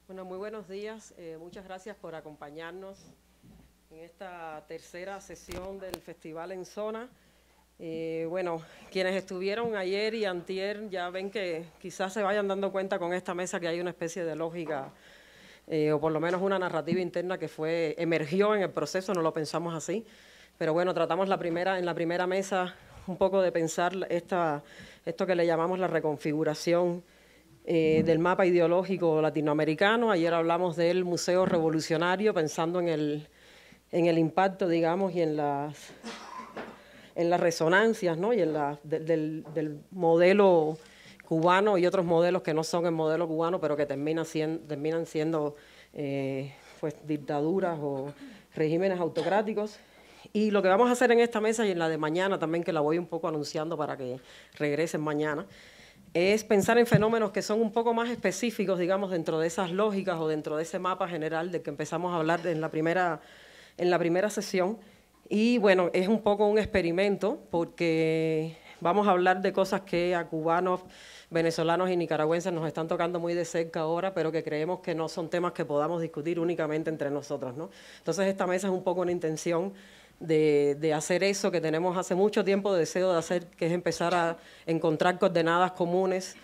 Bueno, muy buenos días. Muchas gracias por acompañarnos en esta tercera sesión del Festival en Zona. Bueno, quienes estuvieron ayer y antier ya ven que quizás se vayan dando cuenta con esta mesa que hay una especie de lógica o por lo menos una narrativa interna que emergió en el proceso, no lo pensamos así. Pero bueno, tratamos en la primera mesa un poco de pensar esto que le llamamos la reconfiguración del mapa ideológico latinoamericano. Ayer hablamos del Museo Revolucionario, pensando en el impacto, digamos, y en las resonancias, ¿no? Y del modelo cubano y otros modelos que no son el modelo cubano, pero que terminan siendo pues, dictaduras o regímenes autocráticos. Y lo que vamos a hacer en esta mesa y en la de mañana también, que la voy un poco anunciando para que regresen mañana, es pensar en fenómenos que son un poco más específicos, digamos, dentro de esas lógicas o dentro de ese mapa general del que empezamos a hablar en la primera sesión. Y bueno, es un poco un experimento porque vamos a hablar de cosas que a cubanos, venezolanos y nicaragüenses nos están tocando muy de cerca ahora, pero que creemos que no son temas que podamos discutir únicamente entre nosotros, ¿no? Entonces esta mesa es un poco una intención de hacer eso que tenemos hace mucho tiempo deseo de hacer, que es empezar a encontrar coordenadas comunes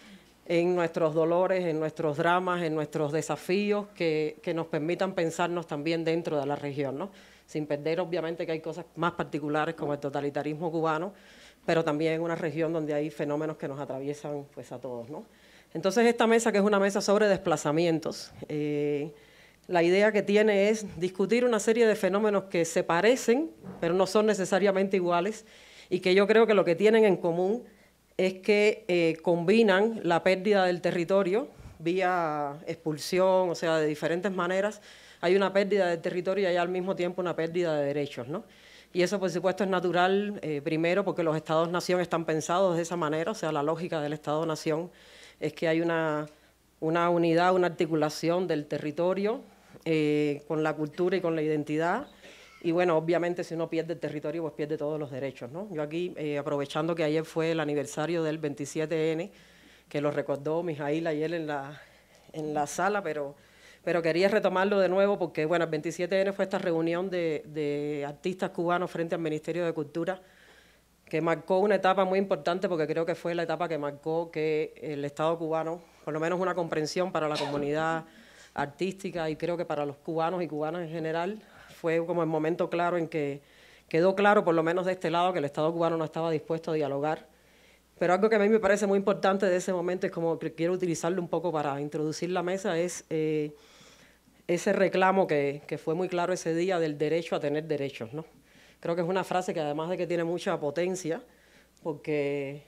en nuestros dolores, en nuestros dramas, en nuestros desafíos, que nos permitan pensarnos también dentro de la región, ¿no? Sin perder, obviamente, que hay cosas más particulares como el totalitarismo cubano, pero también en una región donde hay fenómenos que nos atraviesan pues, a todos, ¿no? Entonces, esta mesa, que es una mesa sobre desplazamientos, la idea que tiene es discutir una serie de fenómenos que se parecen, pero no son necesariamente iguales, y que yo creo que lo que tienen en común es que combinan la pérdida del territorio vía expulsión, o sea, de diferentes maneras. Hay una pérdida del territorio y hay al mismo tiempo una pérdida de derechos, ¿no? Y eso, por supuesto, es natural, primero, porque los estados-nación están pensados de esa manera, o sea, la lógica del estado-nación es que hay una unidad, una articulación del territorio con la cultura y con la identidad. Y bueno, obviamente si uno pierde el territorio, pues pierde todos los derechos, ¿no? Yo aquí, aprovechando que ayer fue el aniversario del 27N, que lo recordó Mijail ayer en la sala, pero quería retomarlo de nuevo porque, bueno, el 27N fue esta reunión de artistas cubanos frente al Ministerio de Cultura, que marcó una etapa muy importante porque creo que fue la etapa que marcó que el Estado cubano, por lo menos una comprensión para la comunidad artística y creo que para los cubanos y cubanas en general, fue como el momento claro en que quedó claro, por lo menos de este lado, que el Estado cubano no estaba dispuesto a dialogar. Pero algo que a mí me parece muy importante de ese momento, es como que quiero utilizarlo un poco para introducir la mesa, es ese reclamo que fue muy claro ese día del derecho a tener derechos, ¿no? Creo que es una frase que además de que tiene mucha potencia, porque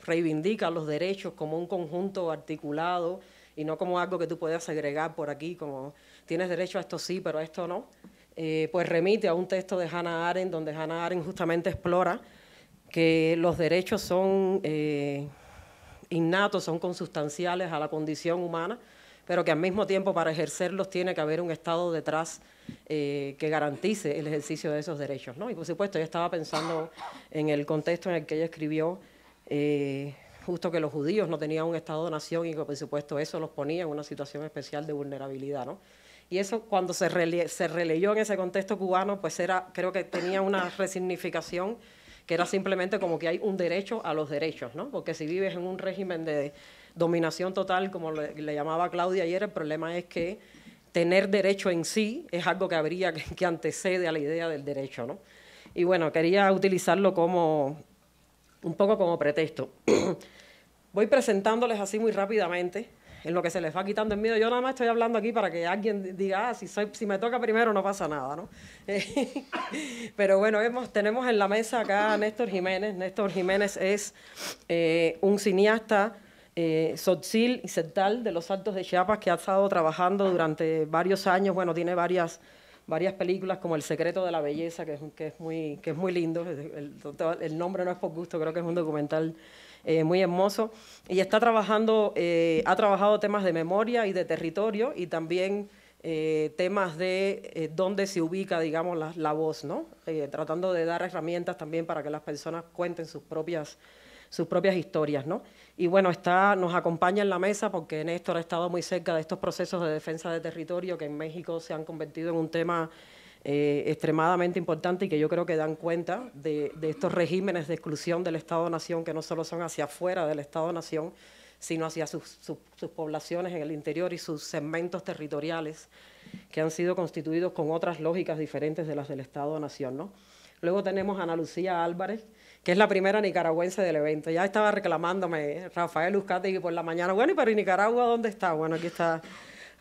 reivindica los derechos como un conjunto articulado y no como algo que tú puedas segregar por aquí, como tienes derecho a esto sí, pero a esto no, pues remite a un texto de Hannah Arendt, donde Hannah Arendt justamente explora que los derechos son innatos, son consustanciales a la condición humana, pero que al mismo tiempo para ejercerlos tiene que haber un Estado detrás que garantice el ejercicio de esos derechos, ¿no? Y por supuesto, ella estaba pensando en el contexto en el que ella escribió, justo que los judíos no tenían un Estado-nación y que por supuesto eso los ponía en una situación especial de vulnerabilidad, ¿no? Y eso cuando se releyó en ese contexto cubano, pues creo que tenía una resignificación que era simplemente como que hay un derecho a los derechos, ¿no? Porque si vives en un régimen de dominación total, como le llamaba Claudia ayer, el problema es que tener derecho en sí es algo que habría que antecede a la idea del derecho, ¿no? Y bueno, quería utilizarlo como un poco como pretexto. Voy presentándoles así muy rápidamente, en lo que se les va quitando el miedo. Yo nada más estoy hablando aquí para que alguien diga, si me toca primero no pasa nada, ¿no? Pero bueno, tenemos en la mesa acá a Néstor Jiménez. Néstor Jiménez es un cineasta sotzil y celtal de los Altos de Chiapas que ha estado trabajando durante varios años. Bueno, tiene varias películas como El secreto de la belleza, que es muy lindo. El nombre no es por gusto, creo que es un documental muy hermoso. Y ha trabajado temas de memoria y de territorio y también temas de dónde se ubica, digamos, la voz, ¿no? Tratando de dar herramientas también para que las personas cuenten sus propias sus propias historias, ¿no? Y bueno, nos acompaña en la mesa porque Néstor ha estado muy cerca de estos procesos de defensa de territorio que en México se han convertido en un tema extremadamente importante y que yo creo que dan cuenta de estos regímenes de exclusión del Estado-Nación que no solo son hacia afuera del Estado-Nación, sino hacia sus poblaciones en el interior y sus segmentos territoriales que han sido constituidos con otras lógicas diferentes de las del Estado-Nación, ¿no? Luego tenemos a Ana Lucía Álvarez, que es la primera nicaragüense del evento. Ya estaba reclamándome Rafael Uzcategui por la mañana. Bueno, pero ¿y Nicaragua dónde está? Bueno, aquí está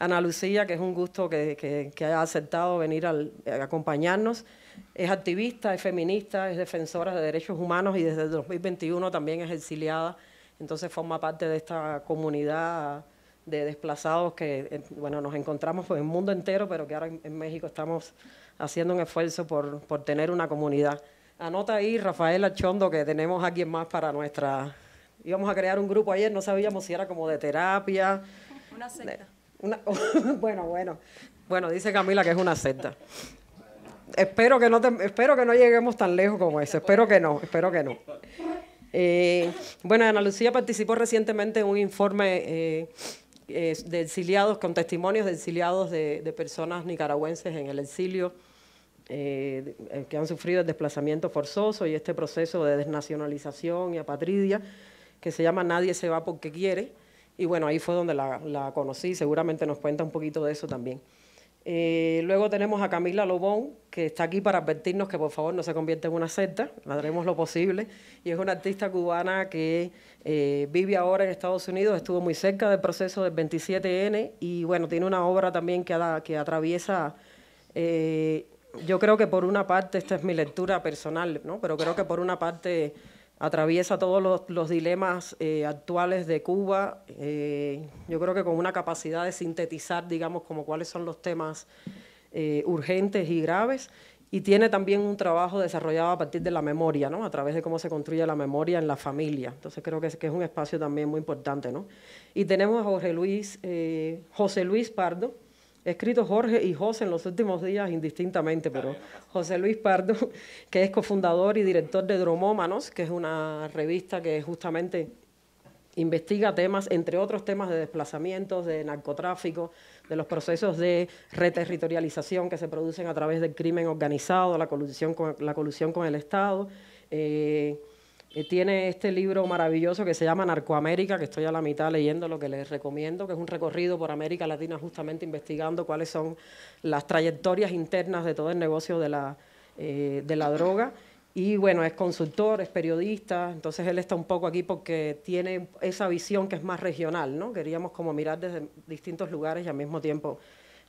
Ana Lucía, que es un gusto que haya aceptado venir a acompañarnos. Es activista, es feminista, es defensora de derechos humanos y desde el 2021 también es exiliada. Entonces forma parte de esta comunidad de desplazados que, bueno, nos encontramos en el mundo entero, pero que ahora en México estamos haciendo un esfuerzo por tener una comunidad. Anota ahí, Rafael Archondo, que tenemos a alguien más para nuestra... Íbamos a crear un grupo ayer, no sabíamos si era como de terapia. Una secta. Bueno, dice Camila que es una secta. Espero que no lleguemos tan lejos como eso, espero que no. Bueno, Ana Lucía participó recientemente en un informe de exiliados, con testimonios de exiliados de personas nicaragüenses en el exilio, que han sufrido el desplazamiento forzoso y este proceso de desnacionalización y apatridia, que se llama Nadie se va porque quiere. Y bueno, ahí fue donde la conocí, seguramente nos cuenta un poquito de eso también. Luego tenemos a Camila Lobón, que está aquí para advertirnos que por favor no se convierta en una secta, haremos lo posible, y es una artista cubana que vive ahora en Estados Unidos, estuvo muy cerca del proceso del 27N, y bueno, tiene una obra también que atraviesa, yo creo que por una parte, esta es mi lectura personal, ¿no? Pero creo que por una parte atraviesa todos los dilemas actuales de Cuba, yo creo que con una capacidad de sintetizar, digamos, como cuáles son los temas urgentes y graves, y tiene también un trabajo desarrollado a partir de la memoria, ¿no? A través de cómo se construye la memoria en la familia. Entonces creo que es un espacio también muy importante, ¿no? Y tenemos a José Luis Pardo. He escrito Jorge y José en los últimos días indistintamente, pero José Luis Pardo, que es cofundador y director de Dromómanos, que es una revista que justamente investiga temas, entre otros temas de desplazamientos, de narcotráfico, de los procesos de reterritorialización que se producen a través del crimen organizado, la colusión con el Estado. Tiene este libro maravilloso que se llama Narcoamérica, que estoy a la mitad leyendo, lo que les recomiendo, que es un recorrido por América Latina justamente investigando cuáles son las trayectorias internas de todo el negocio de la droga. Y bueno, es consultor, es periodista, entonces él está un poco aquí porque tiene esa visión que es más regional, ¿no? Queríamos como mirar desde distintos lugares y al mismo tiempo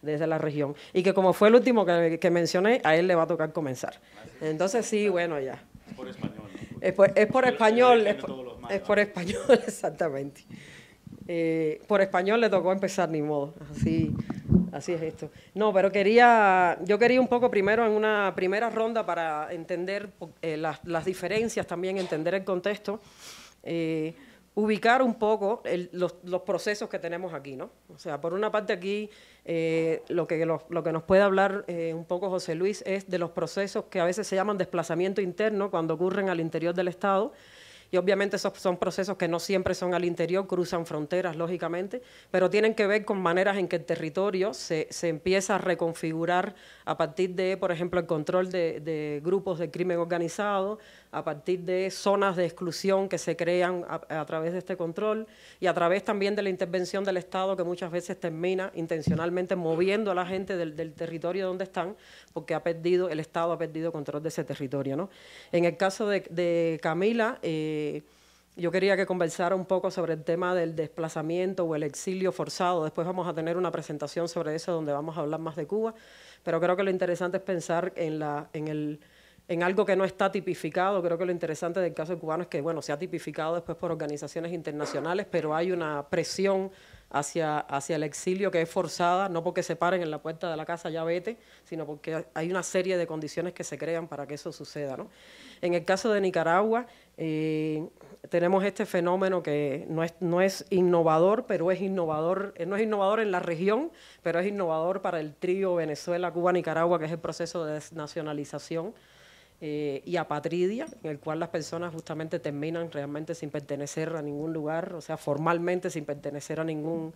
desde la región. Y que como fue el último que mencioné, a él le va a tocar comenzar. Entonces sí, bueno, ya. Por español, ¿no? Es por español, exactamente. Por español le tocó empezar, ni modo, así es esto. No, pero yo quería un poco primero en una primera ronda para entender las diferencias, también entender el contexto, ubicar un poco los procesos que tenemos aquí, ¿no? O sea, por una parte aquí lo que nos puede hablar un poco José Luis es de los procesos que a veces se llaman desplazamiento interno cuando ocurren al interior del Estado. Y obviamente esos son procesos que no siempre son al interior, cruzan fronteras, lógicamente, pero tienen que ver con maneras en que el territorio se empieza a reconfigurar a partir de, por ejemplo, el control de grupos de crimen organizado, a partir de zonas de exclusión que se crean a través de este control y a través también de la intervención del Estado, que muchas veces termina intencionalmente moviendo a la gente del territorio donde están, porque el Estado ha perdido control de ese territorio, ¿no? En el caso de Camila, yo quería que conversara un poco sobre el tema del desplazamiento o el exilio forzado. Después vamos a tener una presentación sobre eso donde vamos a hablar más de Cuba, pero creo que lo interesante es pensar en algo que no está tipificado. Creo que lo interesante del caso cubano es que, bueno, se ha tipificado después por organizaciones internacionales, pero hay una presión hacia el exilio que es forzada, no porque se paren en la puerta de la casa ya vete, sino porque hay una serie de condiciones que se crean para que eso suceda, ¿no? En el caso de Nicaragua, tenemos este fenómeno que no es innovador, pero es innovador, no es innovador en la región, pero es innovador para el trío Venezuela, Cuba, Nicaragua, que es el proceso de desnacionalización. y apatridia, en el cual las personas justamente terminan realmente sin pertenecer a ningún lugar, o sea, formalmente sin pertenecer a ningún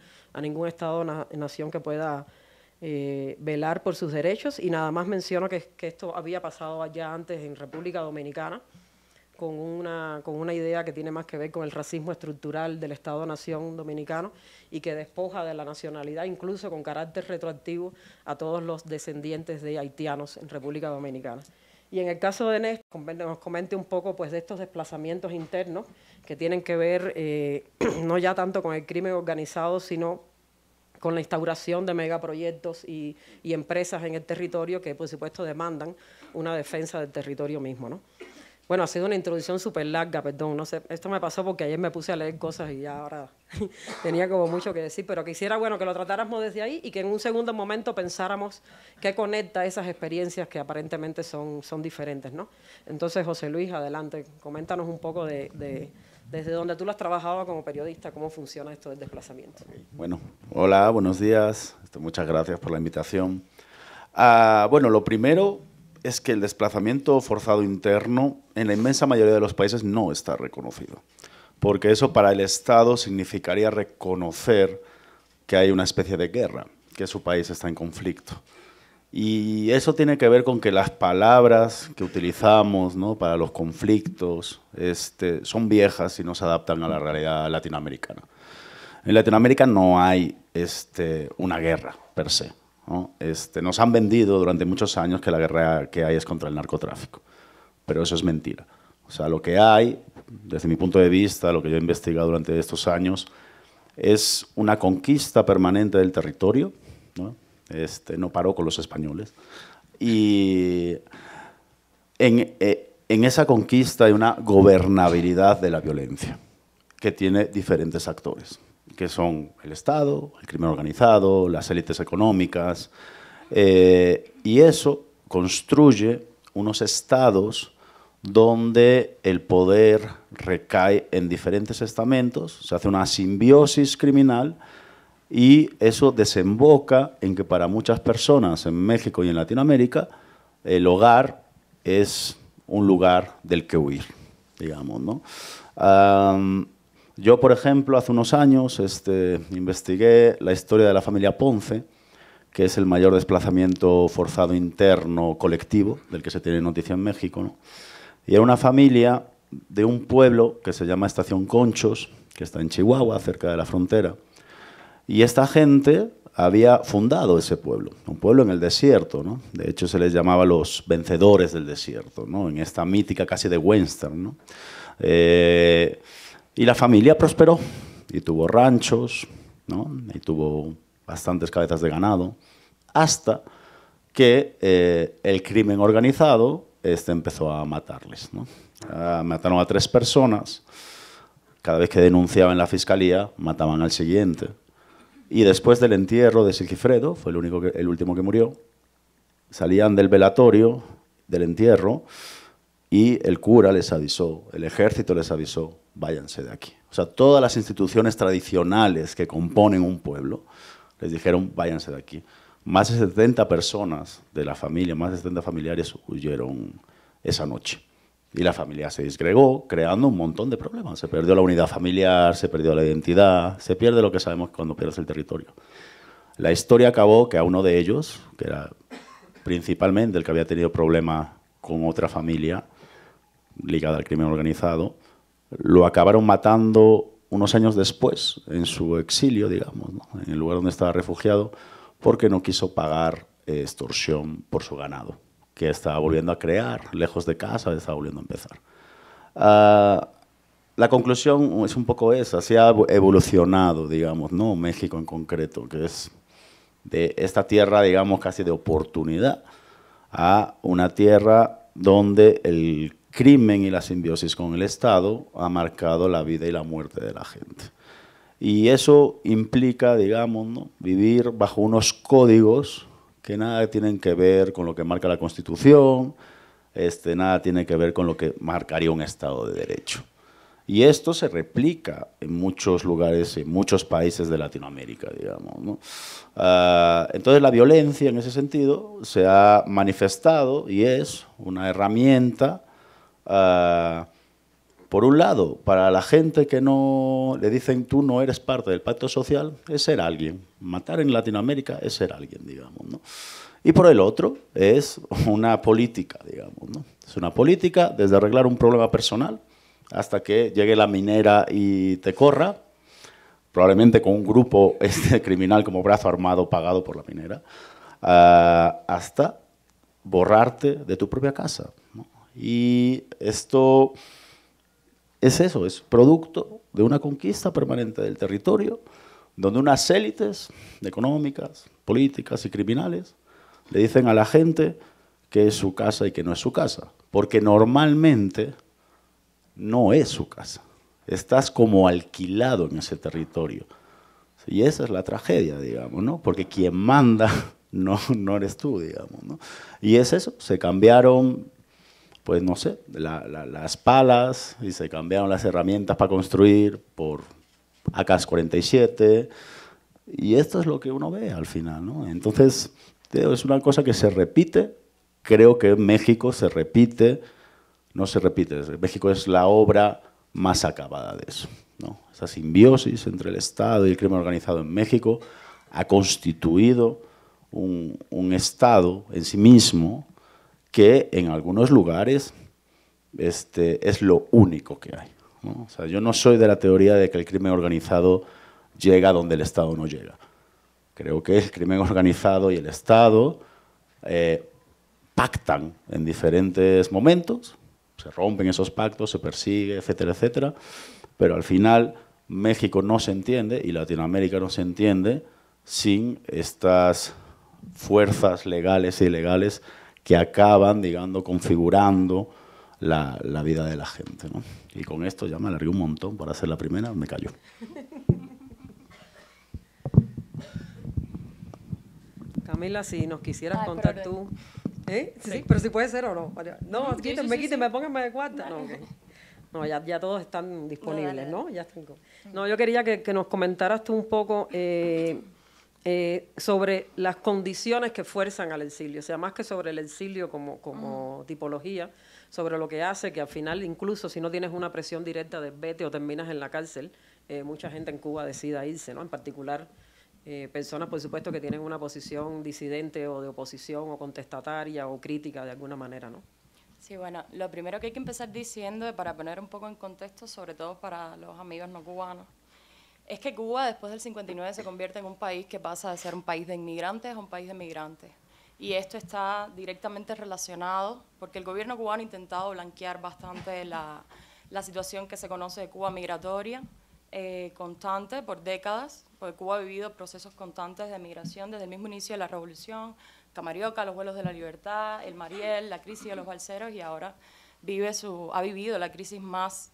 Estado o nación que pueda velar por sus derechos. Y nada más menciono que esto había pasado allá antes en República Dominicana, con una idea que tiene más que ver con el racismo estructural del Estado-Nación dominicano y que despoja de la nacionalidad, incluso con carácter retroactivo, a todos los descendientes de haitianos en República Dominicana. Y en el caso de Néstor, nos comente un poco pues, de estos desplazamientos internos que tienen que ver no ya tanto con el crimen organizado, sino con la instauración de megaproyectos y empresas en el territorio que, por supuesto, demandan una defensa del territorio mismo, ¿no? Bueno, ha sido una introducción súper larga, perdón, no sé, esto me pasó porque ayer me puse a leer cosas y ya ahora tenía como mucho que decir, pero quisiera, bueno, que lo tratáramos desde ahí y que en un segundo momento pensáramos qué conecta esas experiencias que aparentemente son diferentes, ¿no? Entonces, José Luis, adelante, coméntanos un poco desde donde tú lo has trabajado como periodista, cómo funciona esto del desplazamiento. Bueno, hola, buenos días, muchas gracias por la invitación. Bueno, lo primero es que el desplazamiento forzado interno en la inmensa mayoría de los países no está reconocido, porque eso para el Estado significaría reconocer que hay una especie de guerra, que su país está en conflicto. Y eso tiene que ver con que las palabras que utilizamos, ¿no?, para los conflictos son viejas y no se adaptan a la realidad latinoamericana. En Latinoamérica no hay una guerra per se, ¿no? Nos han vendido durante muchos años que la guerra que hay es contra el narcotráfico, pero eso es mentira. O sea, lo que hay, desde mi punto de vista, lo que yo he investigado durante estos años, es una conquista permanente del territorio, ¿no? No paró con los españoles. Y en esa conquista hay una gobernabilidad de la violencia que tiene diferentes actores, que son el Estado, el crimen organizado, las élites económicas, y eso construye unos estados donde el poder recae en diferentes estamentos, se hace una simbiosis criminal y eso desemboca en que para muchas personas en México y en Latinoamérica el hogar es un lugar del que huir, digamos, ¿no? Yo, por ejemplo, hace unos años investigué la historia de la familia Ponce, que es el mayor desplazamiento forzado interno colectivo del que se tiene noticia en México, ¿no? Y era una familia de un pueblo que se llama Estación Conchos, que está en Chihuahua, cerca de la frontera. Y esta gente había fundado ese pueblo, un pueblo en el desierto, ¿no? De hecho, se les llamaba los vencedores del desierto, ¿no?, en esta mítica casi de western, ¿no? Y la familia prosperó y tuvo ranchos, ¿no?, y tuvo bastantes cabezas de ganado, hasta que el crimen organizado empezó a matarles, ¿no? Mataron a 3 personas, cada vez que denunciaban en la fiscalía, mataban al siguiente. Y después del entierro de Sigifredo, fue el último que murió, salían del velatorio, del entierro, y el cura les avisó, el ejército les avisó, váyanse de aquí. O sea, todas las instituciones tradicionales que componen un pueblo les dijeron, váyanse de aquí. Más de 70 personas de la familia, más de 70 familiares huyeron esa noche. Y la familia se disgregó, creando un montón de problemas. Se perdió la unidad familiar, se perdió la identidad, se pierde lo que sabemos cuando pierdes el territorio. La historia acabó que a uno de ellos, que era principalmente el que había tenido problemas con otra familia ligada al crimen organizado, lo acabaron matando unos años después, en su exilio, digamos, ¿no?, en el lugar donde estaba refugiado, porque no quiso pagar extorsión por su ganado, que estaba volviendo a crear, lejos de casa, estaba volviendo a empezar. La conclusión es un poco esa, se ha evolucionado, digamos, ¿no?, México en concreto, que es de esta tierra, digamos, casi de oportunidad, a una tierra donde el crimen y la simbiosis con el Estado ha marcado la vida y la muerte de la gente. Y eso implica, digamos, ¿no?, vivir bajo unos códigos que nada tienen que ver con lo que marca la Constitución, nada tiene que ver con lo que marcaría un Estado de Derecho. Y esto se replica en muchos lugares, en muchos países de Latinoamérica, digamos, ¿no? Entonces la violencia en ese sentido se ha manifestado y es una herramienta, por un lado, para la gente que no le dicen tú no eres parte del pacto social, es ser alguien. Matar en Latinoamérica es ser alguien, digamos, ¿no? Y por el otro es una política, digamos, ¿no? Es una política desde arreglar un problema personal hasta que llegue la minera y te corra, probablemente con un grupo criminal como brazo armado pagado por la minera, hasta borrarte de tu propia casa, ¿no? Y esto es eso, es producto de una conquista permanente del territorio, donde unas élites económicas, políticas y criminales le dicen a la gente que es su casa y que no es su casa, porque normalmente no es su casa. Estás como alquilado en ese territorio. Y esa es la tragedia, digamos, ¿no? Porque quien manda no eres tú, digamos, ¿no? Y es eso, se cambiaron, pues no sé, las palas y se cambiaron las herramientas para construir por AK-47 y esto es lo que uno ve al final, ¿no? Entonces, es una cosa que se repite, creo que en México se repite, no se repite, México es la obra más acabada de eso, ¿no? Esa simbiosis entre el Estado y el crimen organizado en México ha constituido un Estado en sí mismo que en algunos lugares es lo único que hay, ¿no? O sea, yo no soy de la teoría de que el crimen organizado llega donde el Estado no llega. Creo que el crimen organizado y el Estado pactan en diferentes momentos, se rompen esos pactos, se persigue, etcétera, etcétera, pero al final México no se entiende y Latinoamérica no se entiende sin estas fuerzas legales e ilegales que acaban, digamos, configurando la vida de la gente, ¿no? Y con esto ya me alargué un montón para hacer la primera, me callo. Camila, si nos quisieras contar tú. Sí, pero si puede ser o no. No, quíteme, pónganme de cuarta. No, okay. No, ya todos están disponibles, ¿no? Ya están. No, yo quería que nos comentaras tú un poco sobre las condiciones que fuerzan al exilio, o sea, más que sobre el exilio como tipología, sobre lo que hace que al final, incluso si no tienes una presión directa de vete o terminas en la cárcel, mucha gente en Cuba decida irse, ¿no? En particular, personas, por supuesto, que tienen una posición disidente o de oposición o contestataria o crítica de alguna manera, ¿no? Sí, bueno, lo primero que hay que empezar diciendo, para poner un poco en contexto, sobre todo para los amigos no cubanos, es que Cuba después del 59 se convierte en un país que pasa de ser un país de inmigrantes a un país de migrantes. Y esto está directamente relacionado porque el gobierno cubano ha intentado blanquear bastante la situación que se conoce de Cuba migratoria, constante por décadas, porque Cuba ha vivido procesos constantes de migración desde el mismo inicio de la revolución, Camarioca, los vuelos de la libertad, el Mariel, la crisis de los balseros, y ahora ha vivido la crisis más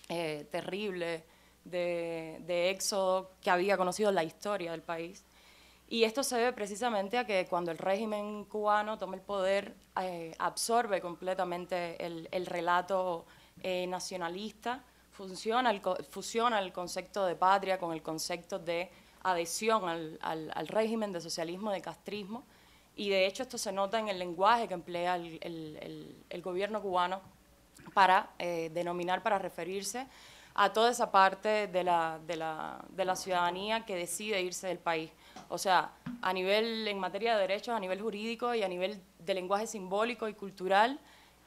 terrible de éxodo que había conocido la historia del país. Y esto se debe precisamente a que cuando el régimen cubano toma el poder, absorbe completamente el relato nacionalista, fusiona el concepto de patria con el concepto de adhesión al régimen de socialismo, de castrismo, y de hecho esto se nota en el lenguaje que emplea el gobierno cubano para denominar, para referirse a toda esa parte de la ciudadanía que decide irse del país. O sea, en materia de derechos, a nivel jurídico y a nivel de lenguaje simbólico y cultural,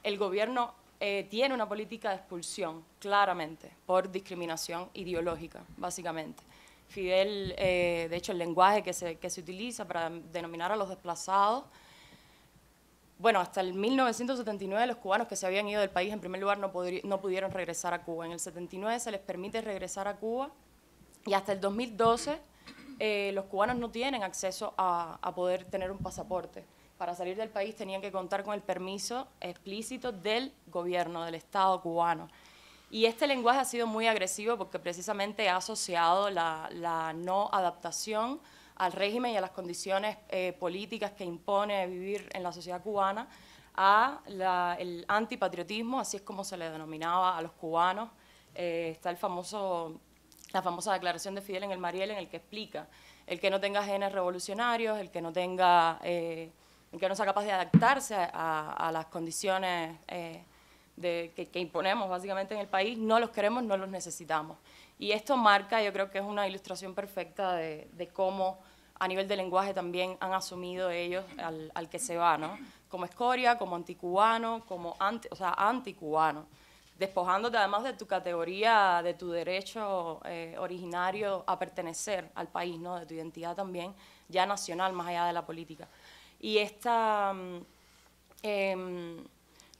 el gobierno tiene una política de expulsión, claramente, por discriminación ideológica, básicamente. Fidel, de hecho, el lenguaje que se utiliza para denominar a los desplazados, bueno, hasta el 1979 los cubanos que se habían ido del país, en primer lugar, no pudieron regresar a Cuba. En el 79 se les permite regresar a Cuba y hasta el 2012 los cubanos no tienen acceso a poder tener un pasaporte. Para salir del país tenían que contar con el permiso explícito del gobierno, del Estado cubano. Y este lenguaje ha sido muy agresivo porque precisamente ha asociado la no adaptación al régimen y a las condiciones políticas que impone vivir en la sociedad cubana, el antipatriotismo, así es como se le denominaba a los cubanos está la famosa declaración de Fidel en el Mariel, en el que explica el que no tenga genes revolucionarios, el que no sea capaz de adaptarse a las condiciones que imponemos básicamente en el país, no los queremos, no los necesitamos. Y esto marca, yo creo que es una ilustración perfecta de cómo a nivel de lenguaje también han asumido ellos al que se va, ¿no? Como escoria, como anticubano, como anticubano, despojándote además de tu categoría, de tu derecho originario a pertenecer al país, ¿no? De tu identidad también, ya nacional, más allá de la política. Y esta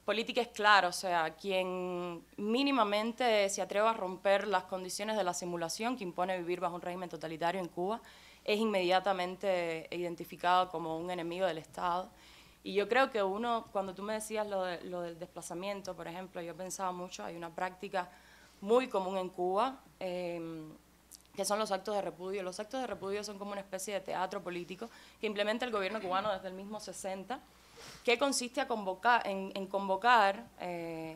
política es clara, o sea, quien mínimamente se atreva a romper las condiciones de la simulación que impone vivir bajo un régimen totalitario en Cuba es inmediatamente identificado como un enemigo del Estado. Y yo creo que cuando tú me decías lo del desplazamiento, por ejemplo, yo pensaba mucho, hay una práctica muy común en Cuba, que son los actos de repudio. Los actos de repudio son como una especie de teatro político que implementa el gobierno cubano desde el mismo 60, que consiste en convocar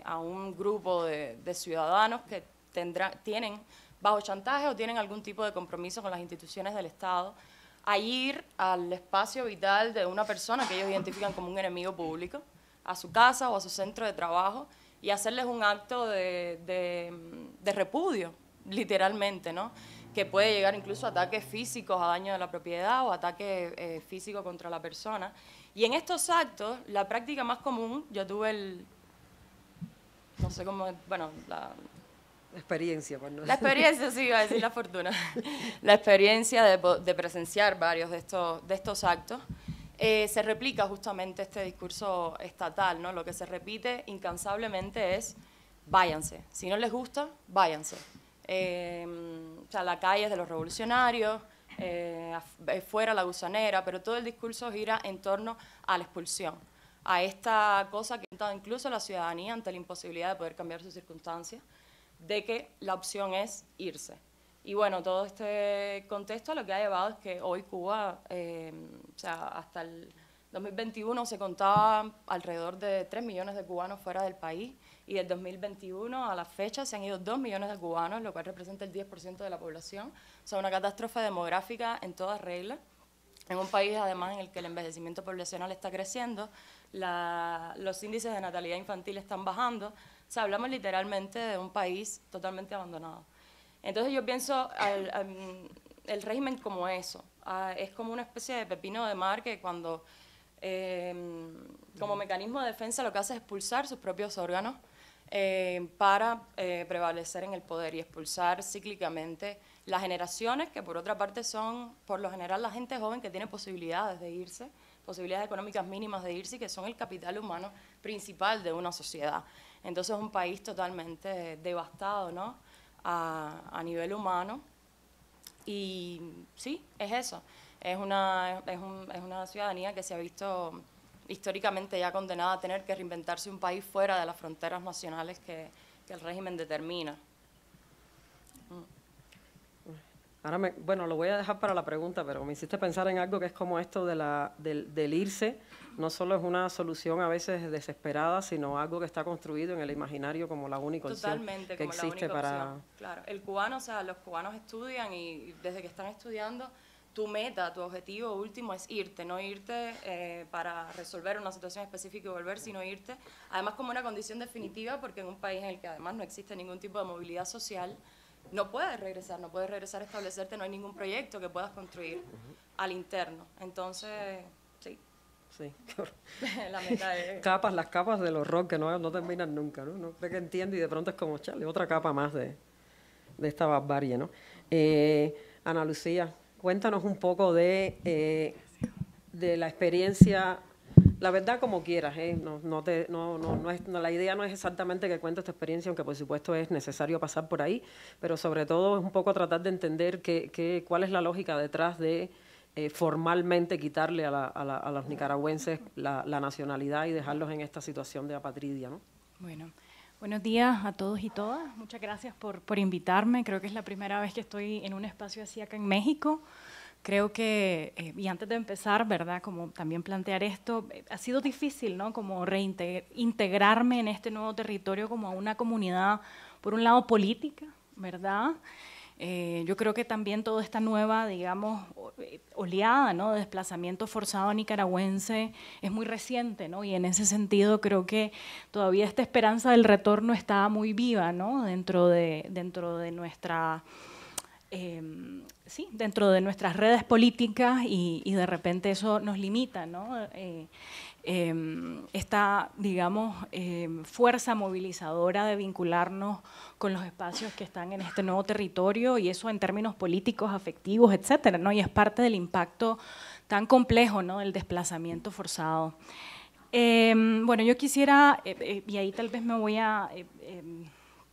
a un grupo de ciudadanos que tienen bajo chantaje o tienen algún tipo de compromiso con las instituciones del Estado, a ir al espacio vital de una persona que ellos identifican como un enemigo público, a su casa o a su centro de trabajo, y hacerles un acto de repudio, literalmente, ¿no? Que puede llegar incluso a ataques físicos, a daño de la propiedad o ataque físico contra la persona. Y en estos actos, la práctica más común, yo tuve no sé cómo, bueno, la experiencia, pues, ¿no? La experiencia, sí, iba a decir la fortuna. La experiencia de presenciar varios de estos actos. Se replica justamente este discurso estatal, ¿no? Lo que se repite incansablemente es váyanse. Si no les gusta, váyanse. O sea, la calle es de los revolucionarios, fuera la gusanera, pero todo el discurso gira en torno a la expulsión, a esta cosa que incluso la ciudadanía ante la imposibilidad de poder cambiar sus circunstancias, de que la opción es irse. Y bueno, todo este contexto lo que ha llevado es que hoy Cuba, o sea, hasta el 2021 se contaba alrededor de 3 millones de cubanos fuera del país, y del 2021 a la fecha se han ido 2 millones de cubanos, lo cual representa el 10% de la población. O sea, una catástrofe demográfica en toda regla, en un país además en el que el envejecimiento poblacional está creciendo, los índices de natalidad infantil están bajando. O sea, hablamos literalmente de un país totalmente abandonado. Entonces yo pienso el régimen como eso, es como una especie de pepino de mar que cuando, como mecanismo de defensa, lo que hace es expulsar sus propios órganos para prevalecer en el poder y expulsar cíclicamente las generaciones, que por otra parte son, por lo general, la gente joven que tiene posibilidades de irse, posibilidades económicas mínimas de irse, y que son el capital humano principal de una sociedad. Entonces es un país totalmente devastado, ¿no?, a nivel humano. Y sí, es eso. Es una ciudadanía que se ha visto históricamente ya condenada a tener que reinventarse un país fuera de las fronteras nacionales que el régimen determina. Ahora, bueno, lo voy a dejar para la pregunta, pero me hiciste pensar en algo que es como esto del irse. No solo es una solución a veces desesperada, sino algo que está construido en el imaginario como la única opción que como existe la única para... opción. Claro, el cubano, o sea, los cubanos estudian y desde que están estudiando, tu meta, tu objetivo último es irte, no irte para resolver una situación específica y volver, sino irte, además como una condición definitiva, porque en un país en el que además no existe ningún tipo de movilidad social, no puedes regresar a establecerte, no hay ningún proyecto que puedas construir al interno. Entonces, sí. Sí, la meta es... las capas del horror que no terminan nunca, ¿no? No creo que entiende y de pronto es como, chale, otra capa más de esta barbarie, ¿no? Ana Lucía, cuéntanos un poco de la experiencia, la verdad como quieras, la idea no es exactamente que cuentes tu experiencia, aunque por supuesto es necesario pasar por ahí, pero sobre todo es un poco tratar de entender cuál es la lógica detrás de formalmente quitarle a los nicaragüenses la nacionalidad y dejarlos en esta situación de apatridia, ¿no? Bueno, buenos días a todos y todas. Muchas gracias por invitarme. Creo que es la primera vez que estoy en un espacio así acá en México. creo que, y antes de empezar, ¿verdad?, como también plantear esto, ha sido difícil, ¿no?, como reintegrarme en este nuevo territorio como a una comunidad, por un lado, política, ¿verdad? Yo creo que también toda esta nueva, digamos, oleada, ¿no?, de desplazamiento forzado nicaragüense es muy reciente, ¿no?, y en ese sentido creo que todavía esta esperanza del retorno está muy viva, ¿no?, dentro de nuestra... sí, dentro de nuestras redes políticas y de repente eso nos limita, ¿no? Esta, digamos, fuerza movilizadora de vincularnos con los espacios que están en este nuevo territorio y eso en términos políticos, afectivos, etcétera, ¿no? Y es parte del impacto tan complejo, ¿no?, del desplazamiento forzado. Bueno, yo quisiera, y ahí tal vez me voy a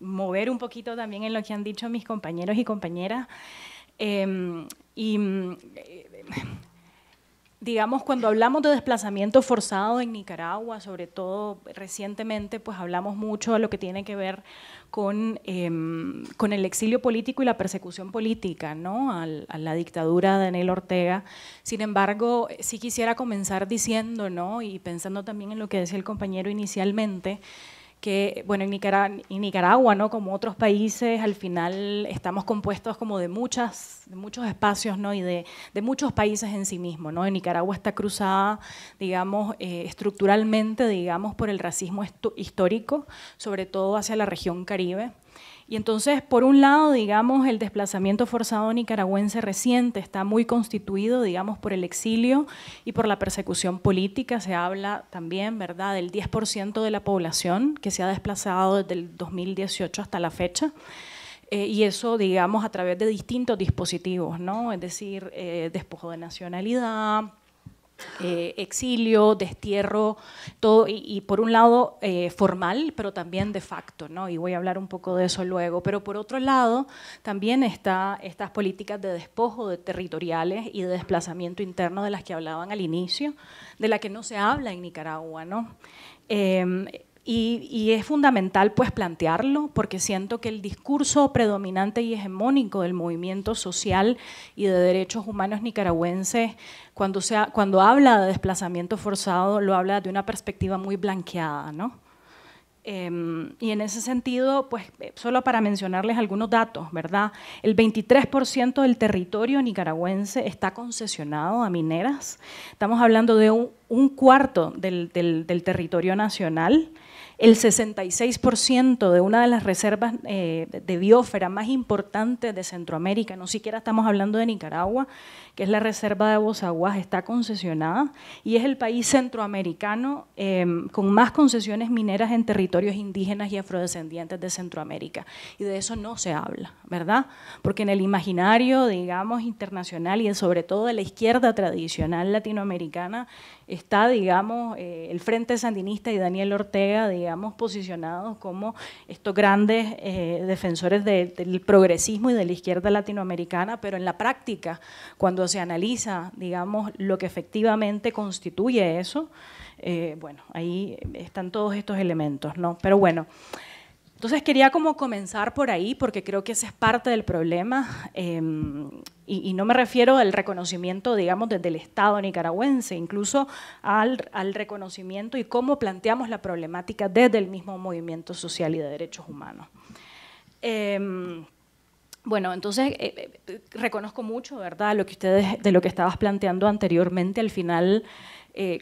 mover un poquito también en lo que han dicho mis compañeros y compañeras. Digamos, cuando hablamos de desplazamiento forzado en Nicaragua, sobre todo recientemente, pues hablamos mucho de lo que tiene que ver con el exilio político y la persecución política, ¿no?, a la dictadura de Daniel Ortega. Sin embargo, sí quisiera comenzar diciendo, ¿no?, y pensando también en lo que decía el compañero inicialmente, que, bueno, en Nicaragua, ¿no?, como otros países, al final estamos compuestos como de muchos espacios, ¿no?, y de muchos países en sí mismos, ¿no? En Nicaragua está cruzada, digamos, estructuralmente, digamos, por el racismo histórico, sobre todo hacia la región Caribe. Y entonces, por un lado, digamos, el desplazamiento forzado nicaragüense reciente está muy constituido, digamos, por el exilio y por la persecución política. Se habla también, ¿verdad?, del 10% de la población que se ha desplazado desde el 2018 hasta la fecha. Y eso, digamos, a través de distintos dispositivos, ¿no? Es decir, despojo de nacionalidad, exilio, destierro, todo, y por un lado formal, pero también de facto, ¿no? Y voy a hablar un poco de eso luego. Pero por otro lado, también está estas políticas de despojo de territoriales y de desplazamiento interno de las que hablaban al inicio, de la que no se habla en Nicaragua, ¿no? Y es fundamental pues plantearlo porque siento que el discurso predominante y hegemónico del movimiento social y de derechos humanos nicaragüenses, cuando habla de desplazamiento forzado, lo habla de una perspectiva muy blanqueada, ¿no? Y en ese sentido, pues solo para mencionarles algunos datos, ¿verdad? El 23% del territorio nicaragüense está concesionado a mineras. Estamos hablando de un cuarto del territorio nacional. El 66% de una de las reservas de biosfera más importantes de Centroamérica, no siquiera estamos hablando de Nicaragua, que es la reserva de Bozaguas, está concesionada y es el país centroamericano con más concesiones mineras en territorios indígenas y afrodescendientes de Centroamérica. Y de eso no se habla, ¿verdad? Porque en el imaginario, digamos, internacional y sobre todo de la izquierda tradicional latinoamericana está, digamos, el Frente Sandinista y Daniel Ortega, digamos, posicionados como estos grandes defensores del progresismo y de la izquierda latinoamericana, pero en la práctica, cuando se analiza, digamos, lo que efectivamente constituye eso, bueno, ahí están todos estos elementos, ¿no? Pero bueno, entonces quería como comenzar por ahí, porque creo que ese es parte del problema, y no me refiero al reconocimiento, digamos, desde el Estado nicaragüense, incluso al reconocimiento y cómo planteamos la problemática desde el mismo movimiento social y de derechos humanos. Bueno, entonces reconozco mucho, ¿verdad?, de lo que estabas planteando anteriormente. Al final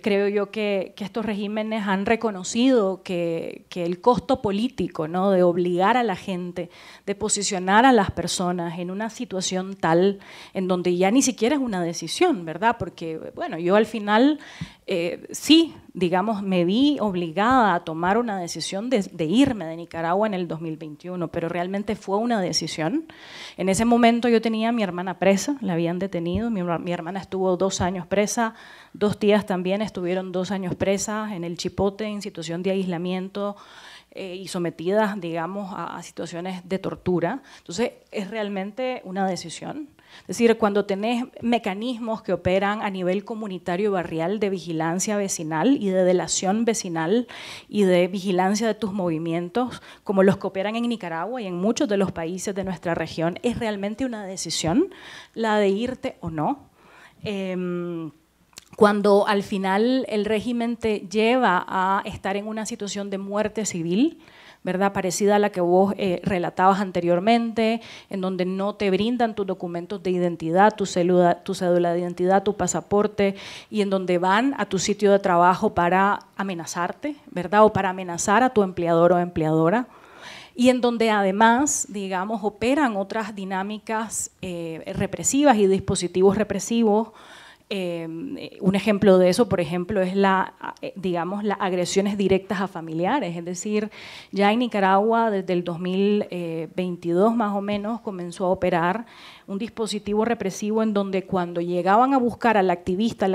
creo yo que estos regímenes han reconocido que el costo político, ¿no?, de obligar a la gente, de posicionar a las personas en una situación tal en donde ya ni siquiera es una decisión, ¿verdad? Porque, bueno, yo al final sí, digamos, me vi obligada a tomar una decisión de irme de Nicaragua en el 2021, pero realmente fue una decisión. En ese momento yo tenía a mi hermana presa, la habían detenido, mi hermana estuvo 2 años presa, 2 tías también estuvieron 2 años presas en el Chipote en situación de aislamiento y sometidas, digamos, a situaciones de tortura. Entonces, es realmente una decisión. Es decir, cuando tenés mecanismos que operan a nivel comunitario y barrial de vigilancia vecinal y de delación vecinal y de vigilancia de tus movimientos, como los que operan en Nicaragua y en muchos de los países de nuestra región, es realmente una decisión la de irte o no. cuando al final el régimen te lleva a estar en una situación de muerte civil, ¿verdad? Parecida a la que vos relatabas anteriormente, en donde no te brindan tus documentos de identidad, tu cédula de identidad, tu pasaporte, y en donde van a tu sitio de trabajo para amenazarte, ¿verdad? O para amenazar a tu empleador o empleadora. Y en donde además, digamos, operan otras dinámicas represivas y dispositivos represivos. Un ejemplo de eso, por ejemplo, es digamos, las agresiones directas a familiares. Es decir, ya en Nicaragua desde el 2022 más o menos comenzó a operar un dispositivo represivo en donde cuando llegaban a buscar al activista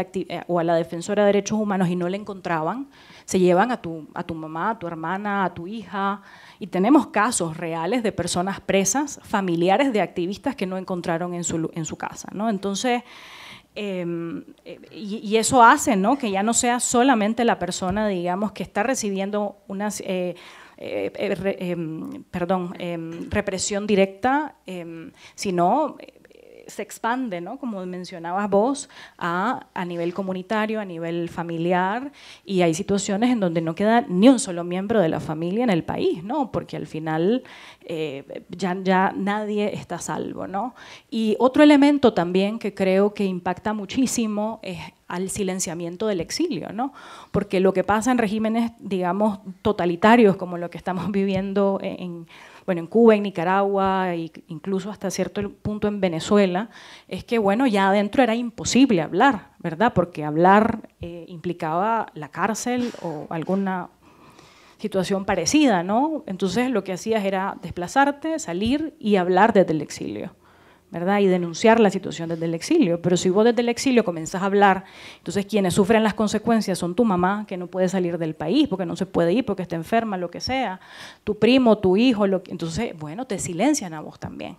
o a la defensora de derechos humanos y no la encontraban, se llevan a tu mamá, a tu hermana, a tu hija. Y tenemos casos reales de personas presas, familiares de activistas que no encontraron en su casa, ¿no? Entonces, y eso hace, ¿no?, que ya no sea solamente la persona, digamos, que está recibiendo unas represión directa, sino se expande, ¿no?, como mencionabas vos, a nivel comunitario, a nivel familiar, y hay situaciones en donde no queda ni un solo miembro de la familia en el país, ¿no?, porque al final ya nadie está a salvo, ¿no? Y otro elemento también que creo que impacta muchísimo es al silenciamiento del exilio, ¿no? Porque lo que pasa en regímenes, digamos, totalitarios como lo que estamos viviendo en Cuba, en Nicaragua e incluso hasta cierto punto en Venezuela, es que, bueno, ya adentro era imposible hablar, ¿verdad? Porque hablar implicaba la cárcel o alguna situación parecida, ¿no? Entonces lo que hacías era desplazarte, salir y hablar desde el exilio, ¿verdad? Y denunciar la situación desde el exilio. Pero si vos desde el exilio comenzás a hablar, entonces quienes sufren las consecuencias son tu mamá, que no puede salir del país porque no se puede ir, porque está enferma, lo que sea, tu primo, tu hijo, entonces, bueno, te silencian a vos también.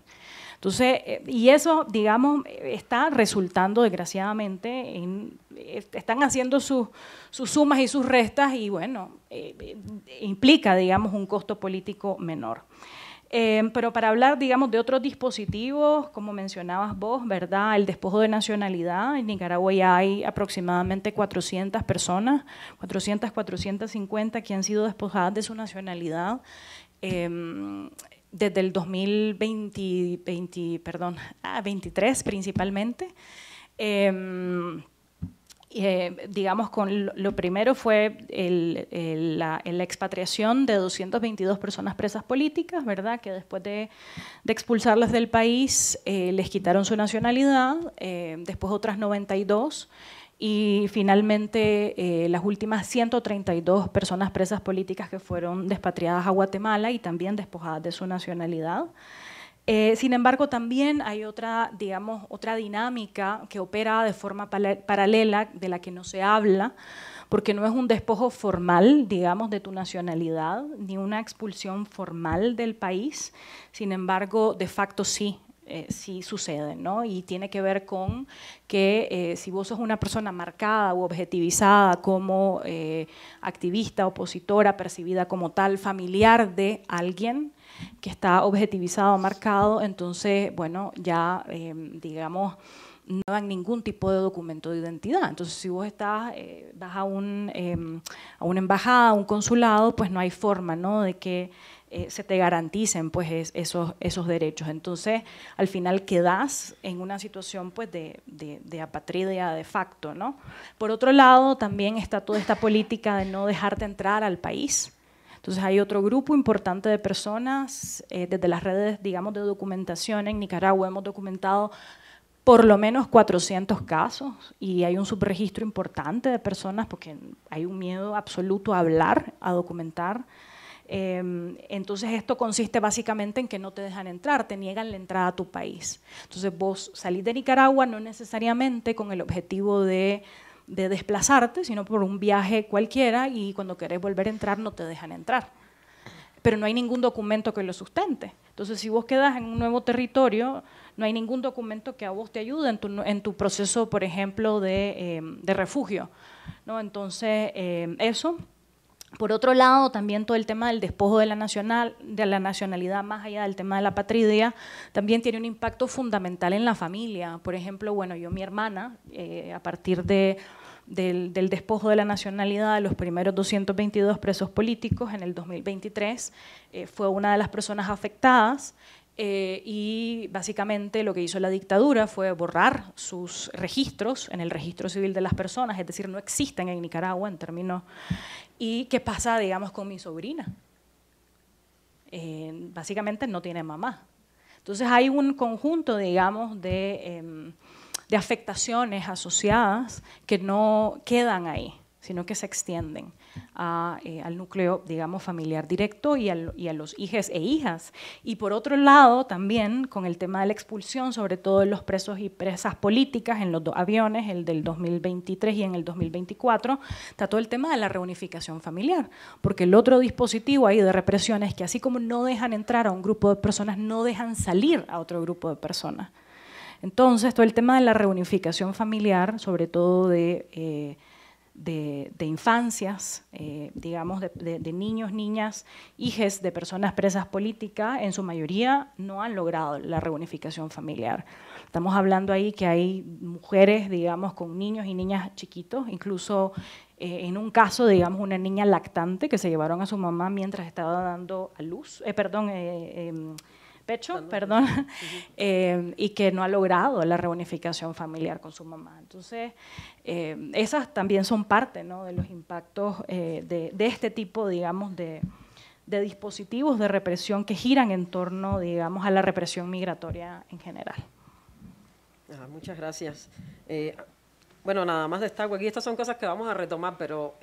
Entonces, y eso, digamos, está resultando, desgraciadamente, están haciendo sus sumas y sus restas y, bueno, implica, digamos, un costo político menor. Pero para hablar, digamos, de otros dispositivos, como mencionabas vos, ¿verdad?, el despojo de nacionalidad. En Nicaragua ya hay aproximadamente 400 personas, 450 que han sido despojadas de su nacionalidad desde el 2023 principalmente. Digamos, lo primero fue la expatriación de 222 personas presas políticas, ¿verdad?, que después de expulsarlas del país les quitaron su nacionalidad, después otras 92 y finalmente las últimas 132 personas presas políticas que fueron despatriadas a Guatemala y también despojadas de su nacionalidad. Sin embargo, también hay otra dinámica que opera de forma paralela, de la que no se habla, porque no es un despojo formal, digamos, de tu nacionalidad, ni una expulsión formal del país. Sin embargo, de facto sí sucede, ¿no? Y tiene que ver con que si vos sos una persona marcada u objetivizada como activista, opositora, percibida como tal, familiar de alguien que está objetivizado, marcado, entonces, bueno, ya, digamos, no dan ningún tipo de documento de identidad. Entonces, si vos vas a una embajada, a un consulado, pues no hay forma, ¿no?, de que se te garanticen, pues, esos derechos. Entonces, al final quedás en una situación, pues, de apatridia de facto, ¿no? Por otro lado, también está toda esta política de no dejarte entrar al país. Entonces hay otro grupo importante de personas, desde las redes, digamos, de documentación en Nicaragua hemos documentado por lo menos 400 casos y hay un subregistro importante de personas porque hay un miedo absoluto a hablar, a documentar. Entonces esto consiste básicamente en que no te dejan entrar, te niegan la entrada a tu país. Entonces vos salís de Nicaragua no necesariamente con el objetivo de desplazarte, sino por un viaje cualquiera y cuando querés volver a entrar no te dejan entrar. Pero no hay ningún documento que lo sustente. Entonces, si vos quedás en un nuevo territorio, no hay ningún documento que a vos te ayude en tu proceso, por ejemplo, de refugio, ¿no? Entonces, eso. Por otro lado, también todo el tema del despojo de la nacionalidad, más allá del tema de la patria, también tiene un impacto fundamental en la familia. Por ejemplo, bueno, mi hermana, a partir del despojo de la nacionalidad de los primeros 222 presos políticos en el 2023, fue una de las personas afectadas. Y básicamente lo que hizo la dictadura fue borrar sus registros en el registro civil de las personas, es decir, no existen en Nicaragua en términos. ¿Y qué pasa, digamos, con mi sobrina? Básicamente no tiene mamá. Entonces hay un conjunto, digamos, de afectaciones asociadas que no quedan ahí, sino que se extienden al núcleo, digamos, familiar directo y a los hijos e hijas. Y por otro lado, también con el tema de la expulsión, sobre todo de los presos y presas políticas en los dos aviones, el del 2023 y en el 2024, está todo el tema de la reunificación familiar, porque el otro dispositivo ahí de represión es que así como no dejan entrar a un grupo de personas, no dejan salir a otro grupo de personas. Entonces, todo el tema de la reunificación familiar, sobre todo de infancias, digamos, de niños, niñas, hijes de personas presas políticas, en su mayoría no han logrado la reunificación familiar. Estamos hablando ahí que hay mujeres, digamos, con niños y niñas chiquitos, incluso en un caso, digamos, una niña lactante que se llevaron a su mamá mientras estaba dando a luz, pecho, perdón, y que no ha logrado la reunificación familiar con su mamá. Entonces, esas también son parte, ¿no?, de los impactos de este tipo, digamos, de dispositivos de represión que giran en torno, digamos, a la represión migratoria en general. Muchas gracias. Bueno, nada más destaco aquí, estas son cosas que vamos a retomar, pero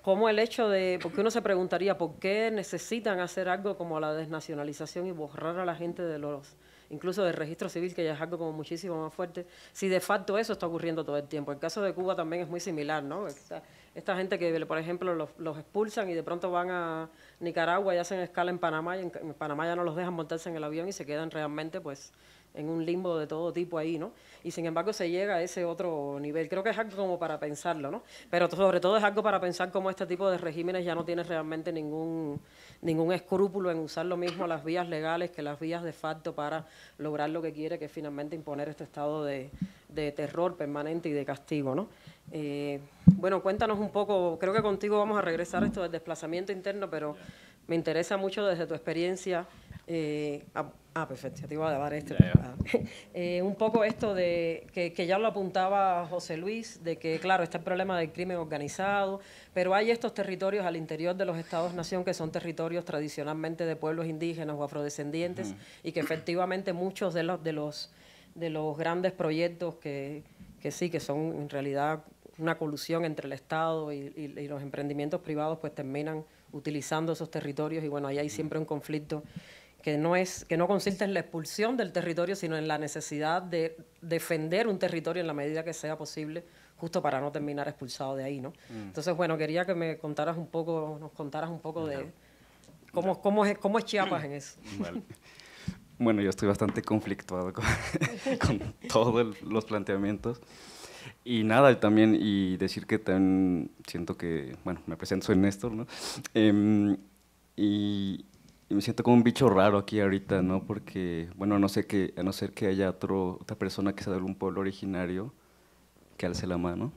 como el hecho de, porque uno se preguntaría por qué necesitan hacer algo como la desnacionalización y borrar a la gente de los, incluso del registro civil, que ya es algo como muchísimo más fuerte, si de facto eso está ocurriendo todo el tiempo. El caso de Cuba también es muy similar, ¿no? Esta gente que, por ejemplo, los expulsan y de pronto van a Nicaragua y hacen escala en Panamá, y en Panamá ya no los dejan montarse en el avión y se quedan realmente, pues, en un limbo de todo tipo ahí, ¿no? Y sin embargo se llega a ese otro nivel. Creo que es algo como para pensarlo, ¿no? Pero sobre todo es algo para pensar cómo este tipo de regímenes ya no tiene realmente ningún escrúpulo en usar lo mismo las vías legales que las vías de facto para lograr lo que quiere, que es finalmente imponer este estado de terror permanente y de castigo, ¿no? Bueno, cuéntanos un poco, creo que contigo vamos a regresar a esto del desplazamiento interno, pero me interesa mucho desde tu experiencia. Perfecto, te iba a dar un poco esto de que ya lo apuntaba José Luis, de que claro, está el problema del crimen organizado, pero hay estos territorios al interior de los estados-nación que son territorios tradicionalmente de pueblos indígenas o afrodescendientes y que efectivamente muchos de los grandes proyectos que sí, que son en realidad una colusión entre el Estado y los emprendimientos privados, pues terminan utilizando esos territorios y bueno, ahí hay siempre un conflicto que no consiste en la expulsión del territorio, sino en la necesidad de defender un territorio en la medida que sea posible, justo para no terminar expulsado de ahí, ¿no? Entonces, bueno, quería que nos contaras un poco de cómo es Chiapas en eso. Vale. Bueno, yo estoy bastante conflictuado con todos los planteamientos. Y nada, también, y decir que también siento que, bueno, me presento, soy Néstor, ¿no? Y me siento como un bicho raro aquí ahorita, ¿no? Porque, bueno, a no ser que haya otra persona que sea de algún pueblo originario, que alce la mano.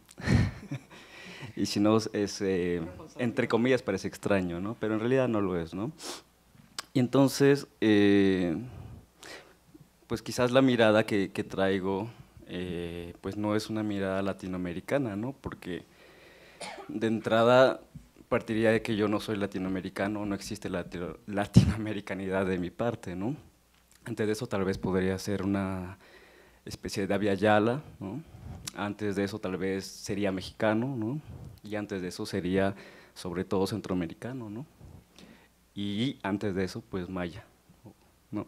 Y si no, es, entre comillas, parece extraño, ¿no? Pero en realidad no lo es, ¿no? Y entonces, pues quizás la mirada que traigo, pues no es una mirada latinoamericana, ¿no? Porque de entrada partiría de que yo no soy latinoamericano, no existe la latinoamericanidad de mi parte, ¿no? Antes de eso tal vez podría ser una especie de Abya Yala, ¿no? Antes de eso tal vez sería mexicano, ¿no? Y antes de eso sería sobre todo centroamericano, ¿no? Y antes de eso pues maya, ¿no?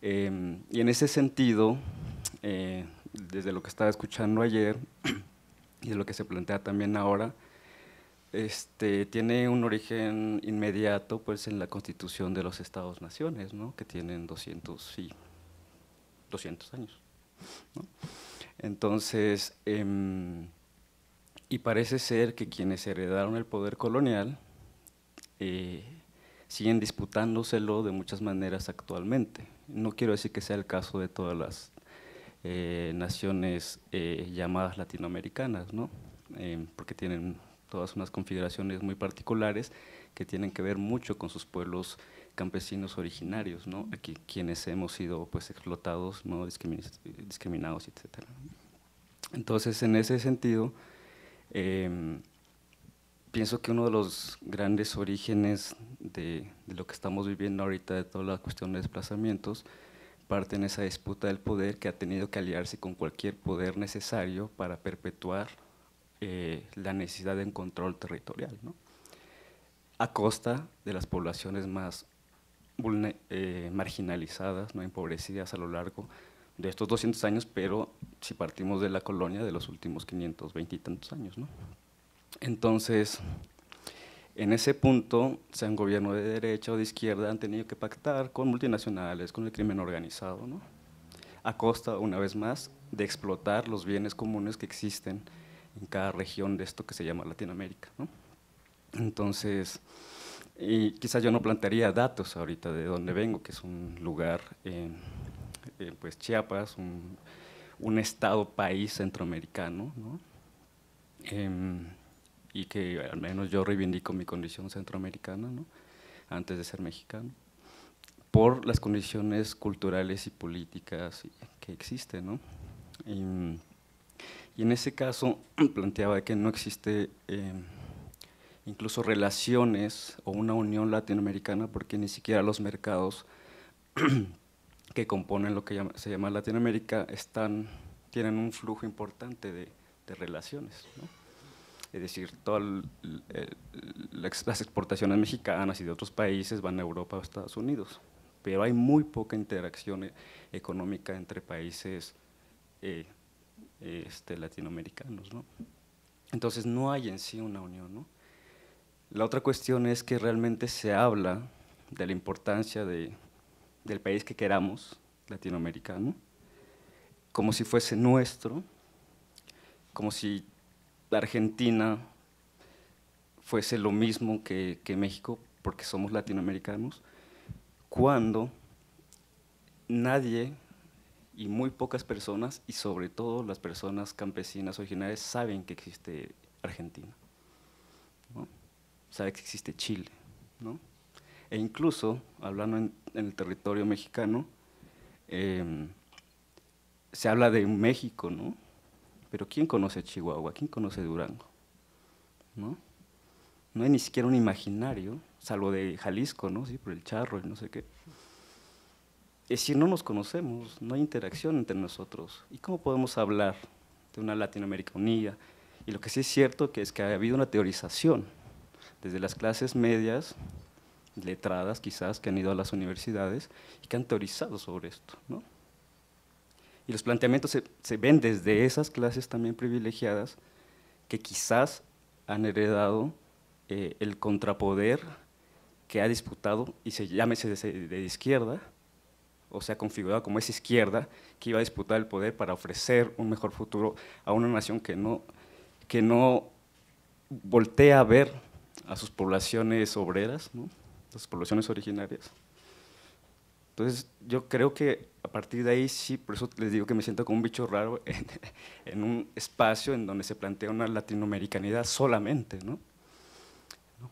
Y en ese sentido, desde lo que estaba escuchando ayer y de lo que se plantea también ahora, tiene un origen inmediato pues en la Constitución de los Estados-Naciones, ¿no? Que tienen 200 años, ¿no? Entonces, Y parece ser que quienes heredaron el poder colonial siguen disputándoselo de muchas maneras actualmente. No quiero decir que sea el caso de todas las naciones llamadas latinoamericanas, ¿no? Porque tienen todas unas configuraciones muy particulares que tienen que ver mucho con sus pueblos campesinos originarios, ¿no? Aquí, quienes hemos sido pues, explotados, ¿no? Discriminados, etc. Entonces, en ese sentido, pienso que uno de los grandes orígenes de lo que estamos viviendo ahorita, de toda la cuestión de desplazamientos, parte en esa disputa del poder que ha tenido que aliarse con cualquier poder necesario para perpetuar la necesidad de un control territorial, ¿no? A costa de las poblaciones más marginalizadas, ¿no? Empobrecidas a lo largo de estos 200 años, pero si partimos de la colonia de los últimos 520 y tantos años, ¿no? Entonces, en ese punto, sea un gobierno de derecha o de izquierda, han tenido que pactar con multinacionales, con el crimen organizado, ¿no? A costa, una vez más, de explotar los bienes comunes que existen en cada región de esto que se llama Latinoamérica, ¿no? Entonces, y quizás yo no plantearía datos ahorita de dónde vengo, que es un lugar, pues Chiapas, un estado país centroamericano, ¿no? Y que al menos yo reivindico mi condición centroamericana, ¿no? Antes de ser mexicano, por las condiciones culturales y políticas que existen, ¿no? Y en ese caso planteaba que no existe incluso relaciones o una unión latinoamericana, porque ni siquiera los mercados que componen lo que se llama Latinoamérica tienen un flujo importante de relaciones, ¿no? Es decir, todas las exportaciones mexicanas y de otros países van a Europa o a Estados Unidos, pero hay muy poca interacción económica entre países latinoamericanos, ¿no? Entonces no hay en sí una unión, ¿no? La otra cuestión es que realmente se habla de la importancia del país que queramos, latinoamericano, como si fuese nuestro, como si la Argentina fuese lo mismo que México, porque somos latinoamericanos, cuando nadie y muy pocas personas, y sobre todo las personas campesinas originarias, saben que existe Argentina, ¿no? Saben que existe Chile, ¿no? E incluso, hablando en el territorio mexicano, se habla de México, ¿no? Pero ¿quién conoce Chihuahua? ¿Quién conoce Durango? ¿No? No hay ni siquiera un imaginario, salvo de Jalisco, ¿no? Sí, por el charro y no sé qué. Es decir, no nos conocemos, no hay interacción entre nosotros. ¿Y cómo podemos hablar de una Latinoamérica unida? Y lo que sí es cierto es que ha habido una teorización desde las clases medias, letradas quizás, que han ido a las universidades y que han teorizado sobre esto, ¿no? Y los planteamientos se ven desde esas clases también privilegiadas que quizás han heredado el contrapoder que ha disputado, y llámese de izquierda, o se ha configurado como esa izquierda que iba a disputar el poder para ofrecer un mejor futuro a una nación que no voltea a ver a sus poblaciones obreras, ¿no? Las poblaciones originarias. Entonces, yo creo que a partir de ahí sí, por eso les digo que me siento como un bicho raro en un espacio en donde se plantea una latinoamericanidad solamente, ¿no?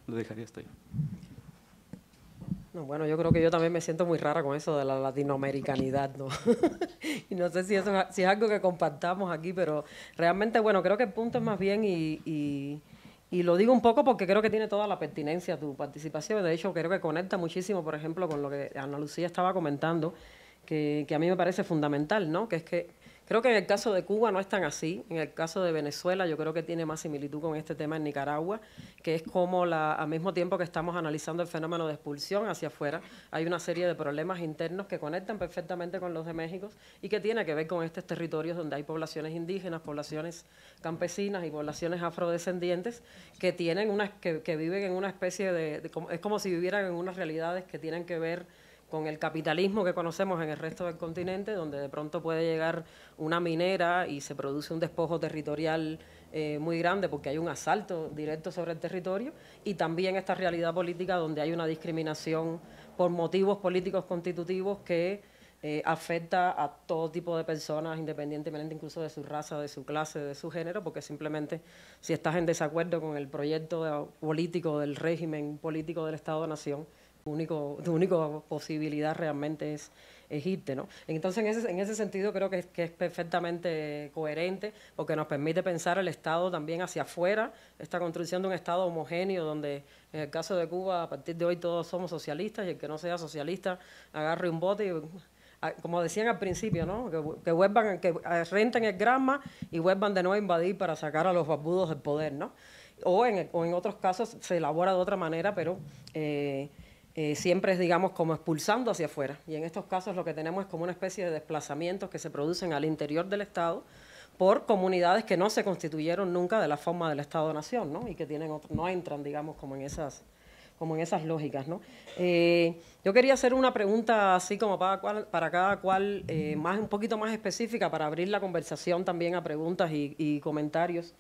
Lo dejaría hasta ahí. No, bueno, yo creo que yo también me siento muy rara con eso de la latinoamericanidad, ¿no? Y no sé si es algo que compartamos aquí, pero realmente, bueno, creo que el punto es más bien, y lo digo un poco porque creo que tiene toda la pertinencia tu participación. De hecho, creo que conecta muchísimo, por ejemplo, con lo que Ana Lucía estaba comentando, que a mí me parece fundamental, ¿no? Que es que creo que en el caso de Cuba no es tan así. En el caso de Venezuela yo creo que tiene más similitud con este tema en Nicaragua, que es como al mismo tiempo que estamos analizando el fenómeno de expulsión hacia afuera, hay una serie de problemas internos que conectan perfectamente con los de México y que tiene que ver con estos territorios donde hay poblaciones indígenas, poblaciones campesinas y poblaciones afrodescendientes que viven en una especie es como si vivieran en unas realidades que tienen que ver con el capitalismo que conocemos en el resto del continente, donde de pronto puede llegar una minera y se produce un despojo territorial muy grande porque hay un asalto directo sobre el territorio, y también esta realidad política donde hay una discriminación por motivos políticos constitutivos que afecta a todo tipo de personas, independientemente incluso de su raza, de su clase, de su género, porque simplemente si estás en desacuerdo con el proyecto político del régimen político del Estado-Nación, tu única posibilidad realmente es irte, ¿no? Entonces, en ese sentido creo que es perfectamente coherente, porque nos permite pensar el Estado también hacia afuera, esta construcción de un Estado homogéneo, donde en el caso de Cuba, a partir de hoy todos somos socialistas, y el que no sea socialista agarre un bote y, como decían al principio, ¿no? Que vuelvan, que renten el Granma y vuelvan de nuevo a invadir para sacar a los barbudos del poder, ¿no? O en otros casos se elabora de otra manera, pero siempre es, digamos, como expulsando hacia afuera. Y en estos casos lo que tenemos es como una especie de desplazamientos que se producen al interior del Estado por comunidades que no se constituyeron nunca de la forma del Estado-Nación, ¿no? Y que no entran, digamos, como en esas lógicas, ¿no? Yo quería hacer una pregunta así como para cada cual, un poquito más específica, para abrir la conversación también a preguntas y comentarios,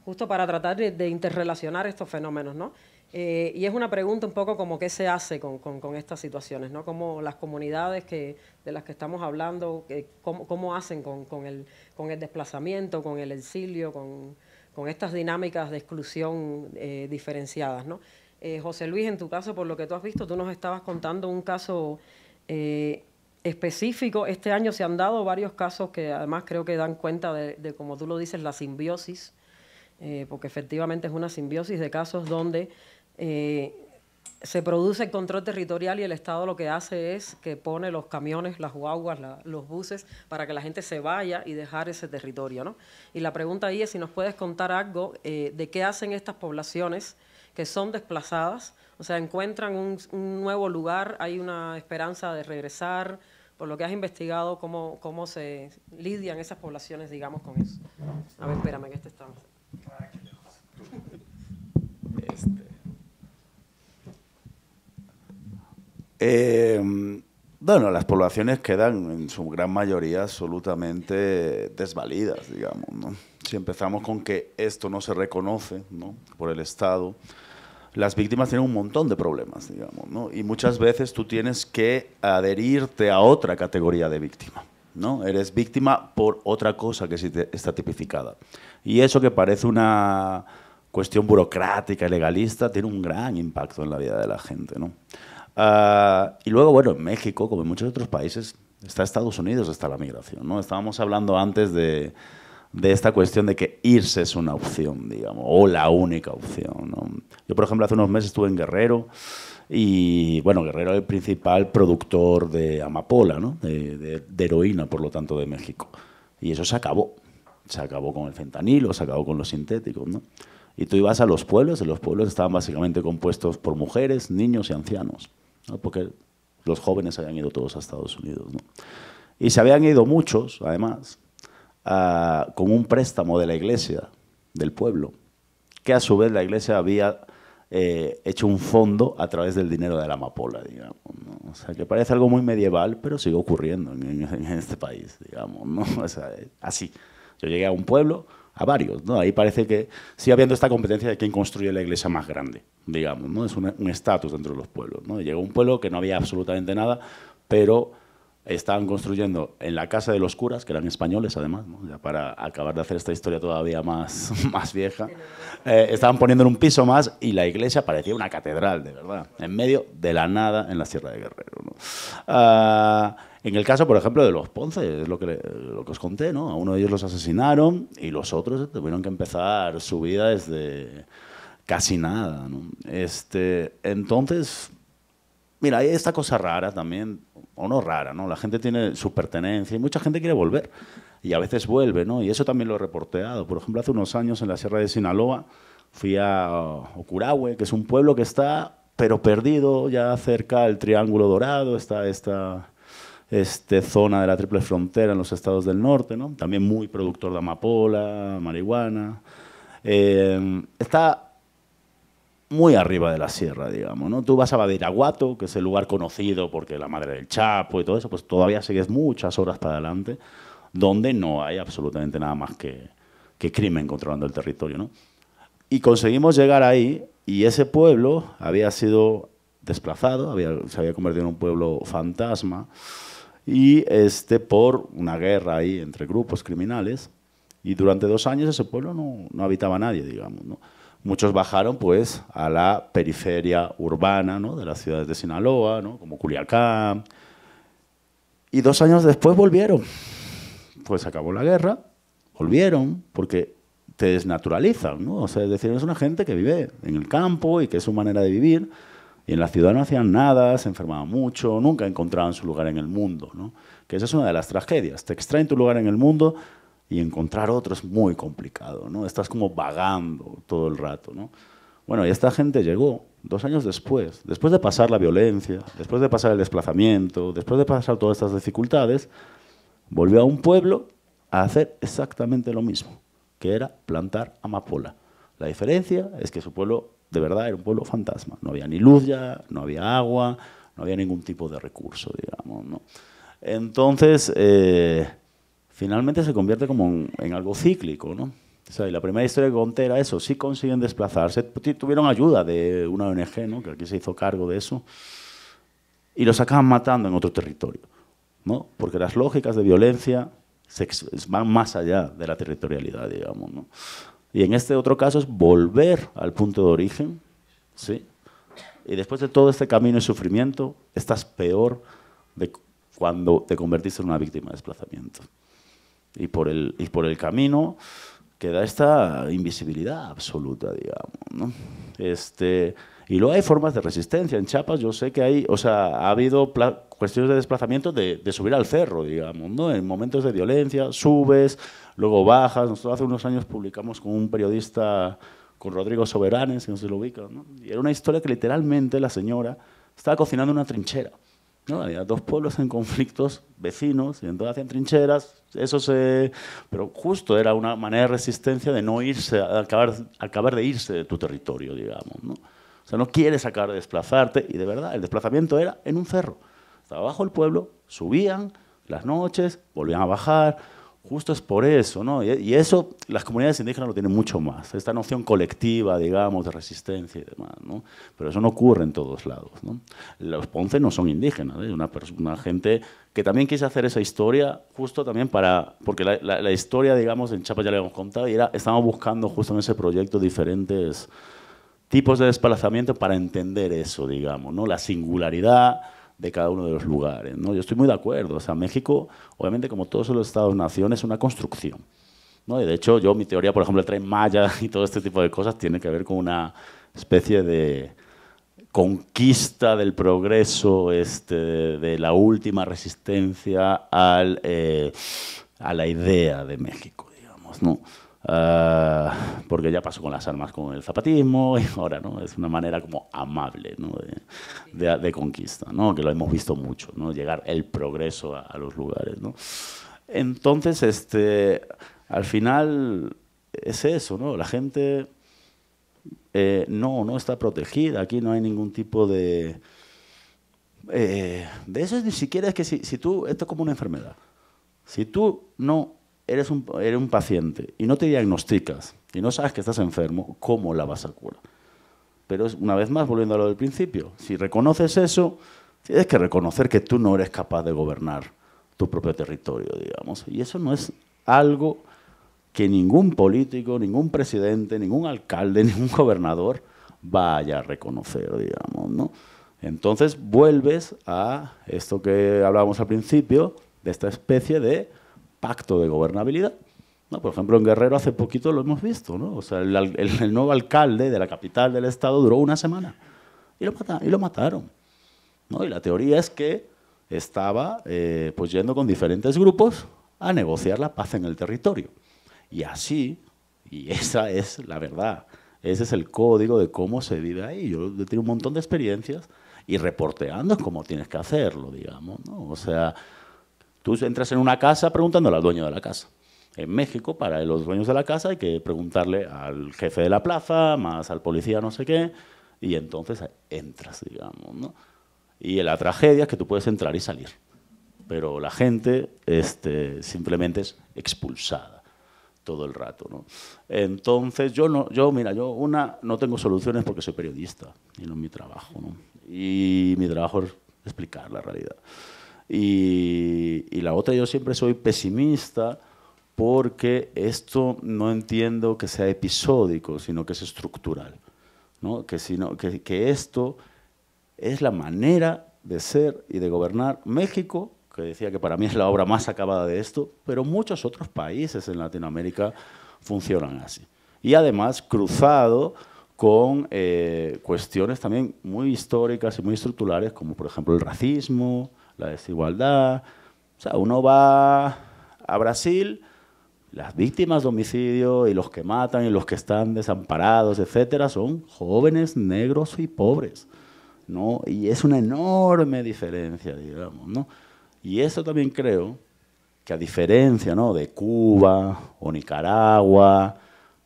justo para tratar de interrelacionar estos fenómenos, ¿no? Y es una pregunta un poco como qué se hace con estas situaciones, ¿no? Cómo las comunidades de las que estamos hablando, cómo hacen con el desplazamiento, con el exilio, con estas dinámicas de exclusión diferenciadas, ¿no? José Luis, en tu caso, por lo que tú has visto, tú nos estabas contando un caso específico. Este año se han dado varios casos que además creo que dan cuenta de como tú lo dices, la simbiosis, porque efectivamente es una simbiosis de casos donde se produce el control territorial y el Estado lo que hace es que pone los camiones, las guaguas, los buses para que la gente se vaya y dejar ese territorio, ¿no? Y la pregunta ahí es si nos puedes contar algo de qué hacen estas poblaciones que son desplazadas, o sea, encuentran un nuevo lugar, hay una esperanza de regresar, por lo que has investigado, cómo se lidian esas poblaciones, digamos, con eso. A ver, espérame, que está... Bueno, las poblaciones quedan en su gran mayoría absolutamente desvalidas, digamos, ¿no? Si empezamos con que esto no se reconoce, ¿no?, por el Estado, las víctimas tienen un montón de problemas, digamos, ¿no? Y muchas veces tú tienes que adherirte a otra categoría de víctima, ¿no? Eres víctima por otra cosa que sí está tipificada. Y eso, que parece una cuestión burocrática y legalista, tiene un gran impacto en la vida de la gente, ¿no? Y luego, bueno, en México, como en muchos otros países, está Estados Unidos, está la migración, ¿no? Estábamos hablando antes de esta cuestión de que irse es una opción, digamos, o la única opción, ¿no? Yo, por ejemplo, hace unos meses estuve en Guerrero, y, bueno, Guerrero es el principal productor de amapola, ¿no?, de heroína, por lo tanto, de México. Y eso se acabó con el fentanilo, se acabó con los sintéticos, ¿no? Y tú ibas a los pueblos, y los pueblos estaban básicamente compuestos por mujeres, niños y ancianos, ¿no?, porque los jóvenes se habían ido todos a Estados Unidos, ¿no? Y se habían ido muchos, además, con un préstamo de la iglesia del pueblo, que a su vez la iglesia había hecho un fondo a través del dinero de la amapola, digamos, ¿no? O sea, que parece algo muy medieval, pero sigue ocurriendo en este país, digamos, ¿no? O sea, así. Yo llegué a un pueblo, a varios, ¿no? Ahí parece que sigue habiendo esta competencia de quién construye la iglesia más grande, digamos, ¿no? Es un estatus dentro de los pueblos, ¿no? Llegó a un pueblo que no había absolutamente nada, pero estaban construyendo en la casa de los curas, que eran españoles además, ¿no?, ya para acabar de hacer esta historia todavía más vieja, estaban poniendo un piso más, y la iglesia parecía una catedral, de verdad, en medio de la nada en la Sierra de Guerrero, ¿no? En el caso, por ejemplo, de los Ponce, es lo que os conté, ¿no? A uno de ellos los asesinaron, y los otros tuvieron que empezar su vida desde casi nada, ¿no? Entonces, mira, hay esta cosa rara también, o no rara, ¿no? La gente tiene su pertenencia y mucha gente quiere volver, y a veces vuelve, ¿no? Y eso también lo he reporteado. Por ejemplo, hace unos años en la Sierra de Sinaloa fui a Ocurahue, que es un pueblo que está, pero perdido, ya cerca del Triángulo Dorado, está esta zona de la Triple Frontera en los estados del norte, ¿no? También muy productor de amapola, marihuana. Está muy arriba de la sierra, digamos, ¿no? Tú vas a Badiraguato, que es el lugar conocido porque la madre del Chapo y todo eso, pues todavía sigues muchas horas para adelante, donde no hay absolutamente nada más que que crimen controlando el territorio, ¿no? Y conseguimos llegar ahí, y ese pueblo había sido desplazado, se había convertido en un pueblo fantasma, y por una guerra ahí entre grupos criminales, y durante 2 años ese pueblo no habitaba nadie, digamos, ¿no? Muchos bajaron pues a la periferia urbana, ¿no?, de las ciudades de Sinaloa, ¿no?, como Culiacán, y 2 años después volvieron. Pues acabó la guerra, volvieron, porque te desnaturalizan, ¿no? O sea, es decir, es una gente que vive en el campo y que es su manera de vivir, y en la ciudad no hacían nada, se enfermaban mucho, nunca encontraban su lugar en el mundo, ¿no? Que esa es una de las tragedias. Te extraen tu lugar en el mundo y encontrar otro es muy complicado, ¿no? Estás como vagando todo el rato, ¿no? Bueno, y esta gente llegó 2 años después de pasar la violencia, después de pasar el desplazamiento, después de pasar todas estas dificultades, volvió a un pueblo a hacer exactamente lo mismo, que era plantar amapola. La diferencia es que su pueblo, de verdad, era un pueblo fantasma. No había ni luz ya, no había agua, no había ningún tipo de recurso, digamos, ¿no? Entonces, finalmente se convierte como en algo cíclico, ¿no? O sea, y la primera historia que conté era eso, sí consiguen desplazarse, tuvieron ayuda de una ONG, ¿no?, que aquí se hizo cargo de eso, y los acaban matando en otro territorio, ¿no? Porque las lógicas de violencia van más allá de la territorialidad, digamos, ¿no? Y en este otro caso es volver al punto de origen, ¿sí? Y después de todo este camino y sufrimiento, estás peor de cuando te convertiste en una víctima de desplazamiento. Y por el camino queda esta invisibilidad absoluta, digamos, ¿no? Y luego hay formas de resistencia. En Chiapas yo sé que ha habido cuestiones de desplazamiento de subir al cerro, digamos, ¿no? En momentos de violencia, subes, luego bajas. Nosotros hace unos años publicamos con un periodista, con Rodrigo Soberanes, que no se lo ubica, ¿no? Y era una historia que literalmente la señora estaba cocinando en una trinchera, ¿no? Había 2 pueblos en conflictos vecinos y entonces hacían trincheras, pero justo era una manera de resistencia de no irse, acabar de irse de tu territorio, digamos, ¿no? O sea, no quieres acabar de desplazarte, y de verdad el desplazamiento era en un cerro. Estaba abajo el pueblo, subían las noches, volvían a bajar. Justo es por eso, ¿no? Y eso las comunidades indígenas lo tienen mucho más, esta noción colectiva, digamos, de resistencia y demás, ¿no? Pero eso no ocurre en todos lados, ¿no? Los Ponce no son indígenas, ¿eh? Una gente que también quise hacer esa historia justo también porque la historia, digamos, en Chiapas ya le hemos contado, y estábamos buscando justo en ese proyecto diferentes tipos de desplazamiento para entender eso, digamos, ¿no? La singularidad de cada uno de los lugares, ¿no? Yo estoy muy de acuerdo. O sea, México, obviamente, como todos los Estados-nación, es una construcción, ¿no? Y de hecho, mi teoría, por ejemplo, el Tren Maya y todo este tipo de cosas tiene que ver con una especie de conquista del progreso, de la última resistencia a la idea de México, digamos, ¿no? Porque ya pasó con las armas, con el zapatismo, y ahora, ¿no?, es una manera como amable, ¿no?, de conquista, ¿no?, que lo hemos visto mucho, ¿no?, llegar el progreso a los lugares, ¿no? Entonces, al final es eso, ¿no? La gente no está protegida, aquí no hay ningún tipo de eso, ni siquiera es que si tú, esto es como una enfermedad, si tú no eres un paciente y no te diagnosticas y no sabes que estás enfermo, ¿cómo la vas a curar? Pero una vez más, volviendo a lo del principio, si reconoces eso, tienes que reconocer que tú no eres capaz de gobernar tu propio territorio, digamos. Y eso no es algo que ningún político, ningún presidente, ningún alcalde, ningún gobernador vaya a reconocer, digamos, ¿no? Entonces vuelves a esto que hablábamos al principio, de esta especie de pacto de gobernabilidad, ¿no? Por ejemplo, en Guerrero hace poquito lo hemos visto, ¿no? O sea, el nuevo alcalde de la capital del estado duró 1 semana y lo mataron, ¿no? Y la teoría es que estaba pues yendo con diferentes grupos a negociar la paz en el territorio. Y así, y esa es la verdad, ese es el código de cómo se vive ahí. Yo he tenido un montón de experiencias y reporteando cómo tienes que hacerlo, digamos, ¿no? O sea, tú entras en una casa preguntándole al dueño de la casa. En México, para los dueños de la casa hay que preguntarle al jefe de la plaza, más al policía no sé qué, y entonces entras, digamos, ¿no? Y la tragedia es que tú puedes entrar y salir, pero la gente simplemente es expulsada. todo el rato, ¿no? Entonces, mira, yo no tengo soluciones porque soy periodista y no es mi trabajo, ¿no? Y mi trabajo es explicar la realidad. Y la otra, yo siempre soy pesimista porque esto no entiendo que sea episódico, sino que es estructural, ¿no? Que esto es la manera de ser y de gobernar México, que decía que para mí es la obra más acabada de esto, pero muchos otros países en Latinoamérica funcionan así. Y además cruzado con cuestiones también muy históricas y muy estructurales, como por ejemplo el racismo, la desigualdad. O sea, uno va a Brasil, las víctimas de homicidio y los que matan y los que están desamparados, etcétera, son jóvenes, negros y pobres, ¿no? Y es una enorme diferencia, digamos, ¿no? Y eso también creo que, a diferencia, ¿no?, de Cuba o Nicaragua,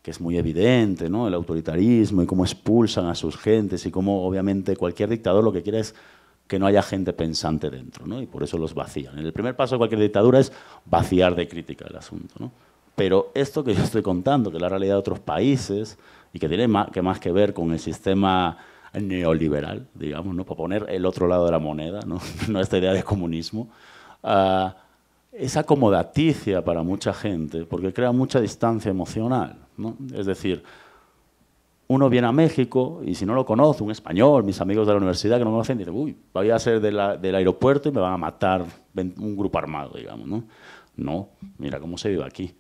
que es muy evidente, ¿no?, el autoritarismo y cómo expulsan a sus gentes y cómo obviamente cualquier dictador lo que quiere es que no haya gente pensante dentro, ¿no? Y por eso los vacían. El primer paso de cualquier dictadura es vaciar de crítica el asunto, ¿no? Pero esto que yo estoy contando, que es la realidad de otros países y que tiene más que ver con el sistema neoliberal, digamos, ¿no?, para poner el otro lado de la moneda, ¿no? No esta idea de comunismo, es acomodaticia para mucha gente porque crea mucha distancia emocional, ¿no? Es decir, uno viene a México y si no lo conoce, un español, mis amigos de la universidad que no me conocen, dicen, uy, voy a ser del aeropuerto y me van a matar un grupo armado, digamos, ¿no? No, mira cómo se vive aquí,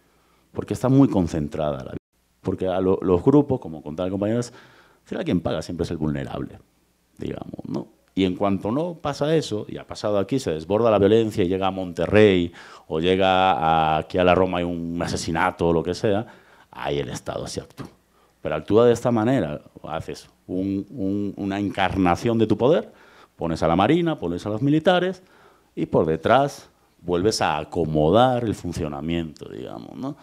porque está muy concentrada la vida. Porque a los grupos, como contaban compañeros, al final quien paga siempre es el vulnerable, digamos, ¿no? Y en cuanto no pasa eso, y ha pasado aquí, se desborda la violencia y llega a Monterrey o llega aquí a la Roma y un asesinato o lo que sea, ahí el Estado sí actúa. Pero actúa de esta manera, haces una encarnación de tu poder, pones a la Marina, pones a los militares y por detrás vuelves a acomodar el funcionamiento, digamos, ¿no?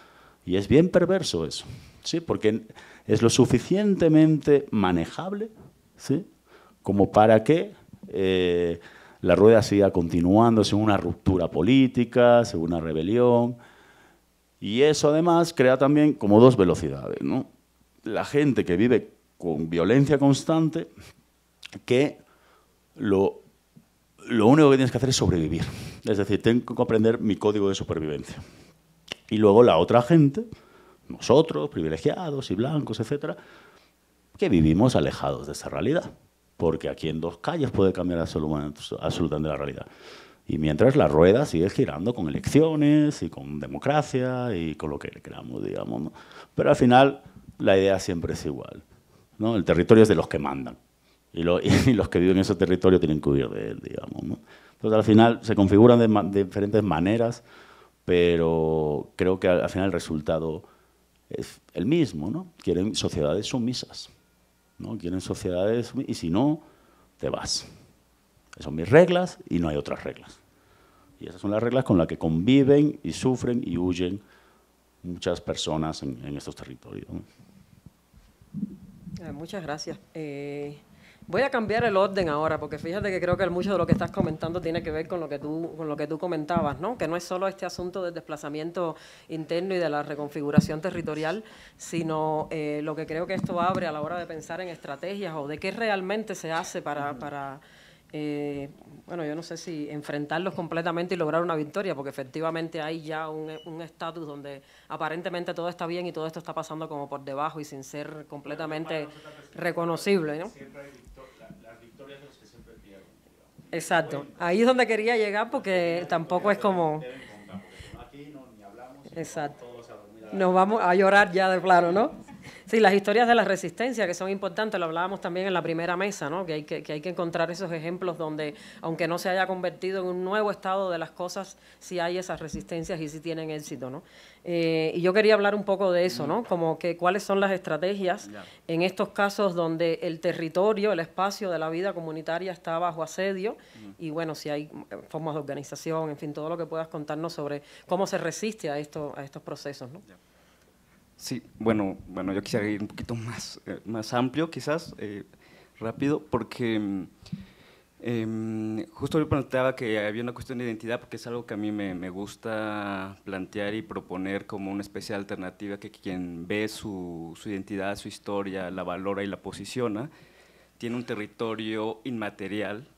Y es bien perverso eso, ¿sí? Porque es lo suficientemente manejable, ¿sí?, como para que la rueda siga continuando sin una ruptura política, sin una rebelión. Y eso además crea también como dos velocidades, ¿no? La gente que vive con violencia constante, que lo único que tienes que hacer es sobrevivir. Es decir, tengo que aprender mi código de supervivencia. Y luego la otra gente, nosotros, privilegiados y blancos, etcétera, que vivimos alejados de esa realidad. Porque aquí en 2 calles puede cambiar absolutamente la realidad. Y mientras la rueda sigue girando con elecciones y con democracia y con lo que queramos, digamos, ¿no? Pero al final la idea siempre es igual, ¿no? El territorio es de los que mandan y los que viven en ese territorio tienen que huir de él, digamos, ¿no? Entonces al final se configuran de diferentes maneras, pero creo que al final el resultado es el mismo, ¿no? Quieren sociedades sumisas, ¿no? Quieren sociedades, y si no, te vas. Esas son mis reglas y no hay otras reglas. Y esas son las reglas con las que conviven y sufren y huyen muchas personas en estos territorios, ¿no? Muchas gracias. Voy a cambiar el orden ahora, porque fíjate que creo que mucho de lo que estás comentando tiene que ver con lo que tú comentabas, ¿no? Que no es solo este asunto del desplazamiento interno y de la reconfiguración territorial, sino lo que creo que esto abre a la hora de pensar en estrategias o de qué realmente se hace para bueno, yo no sé si enfrentarlos completamente y lograr una victoria, porque efectivamente hay ya un estatus donde aparentemente todo está bien y todo esto está pasando como por debajo y sin ser completamente reconocible, ¿no? Las victorias son las que siempre pierden. Exacto. Ahí es donde quería llegar, porque tampoco es como... Exacto. Nos vamos a llorar ya de plano, ¿no? Sí, las historias de la resistencia, que son importantes, lo hablábamos también en la primera mesa, ¿no? Que hay que encontrar esos ejemplos donde, aunque no se haya convertido en un nuevo estado de las cosas, sí hay esas resistencias y sí tienen éxito, ¿no? Y yo quería hablar un poco de eso, ¿no? Como que cuáles son las estrategias en estos casos donde el territorio, el espacio de la vida comunitaria está bajo asedio y, bueno, si hay formas de organización, en fin, todo lo que puedas contarnos sobre cómo se resiste a estos procesos, ¿no? Sí, bueno, yo quisiera ir un poquito más amplio, quizás, rápido, porque Justo yo planteaba que había una cuestión de identidad, porque es algo que a mí me gusta plantear y proponer como una especie de alternativa, que quien ve su identidad, su historia, la valora y la posiciona, tiene un territorio inmaterial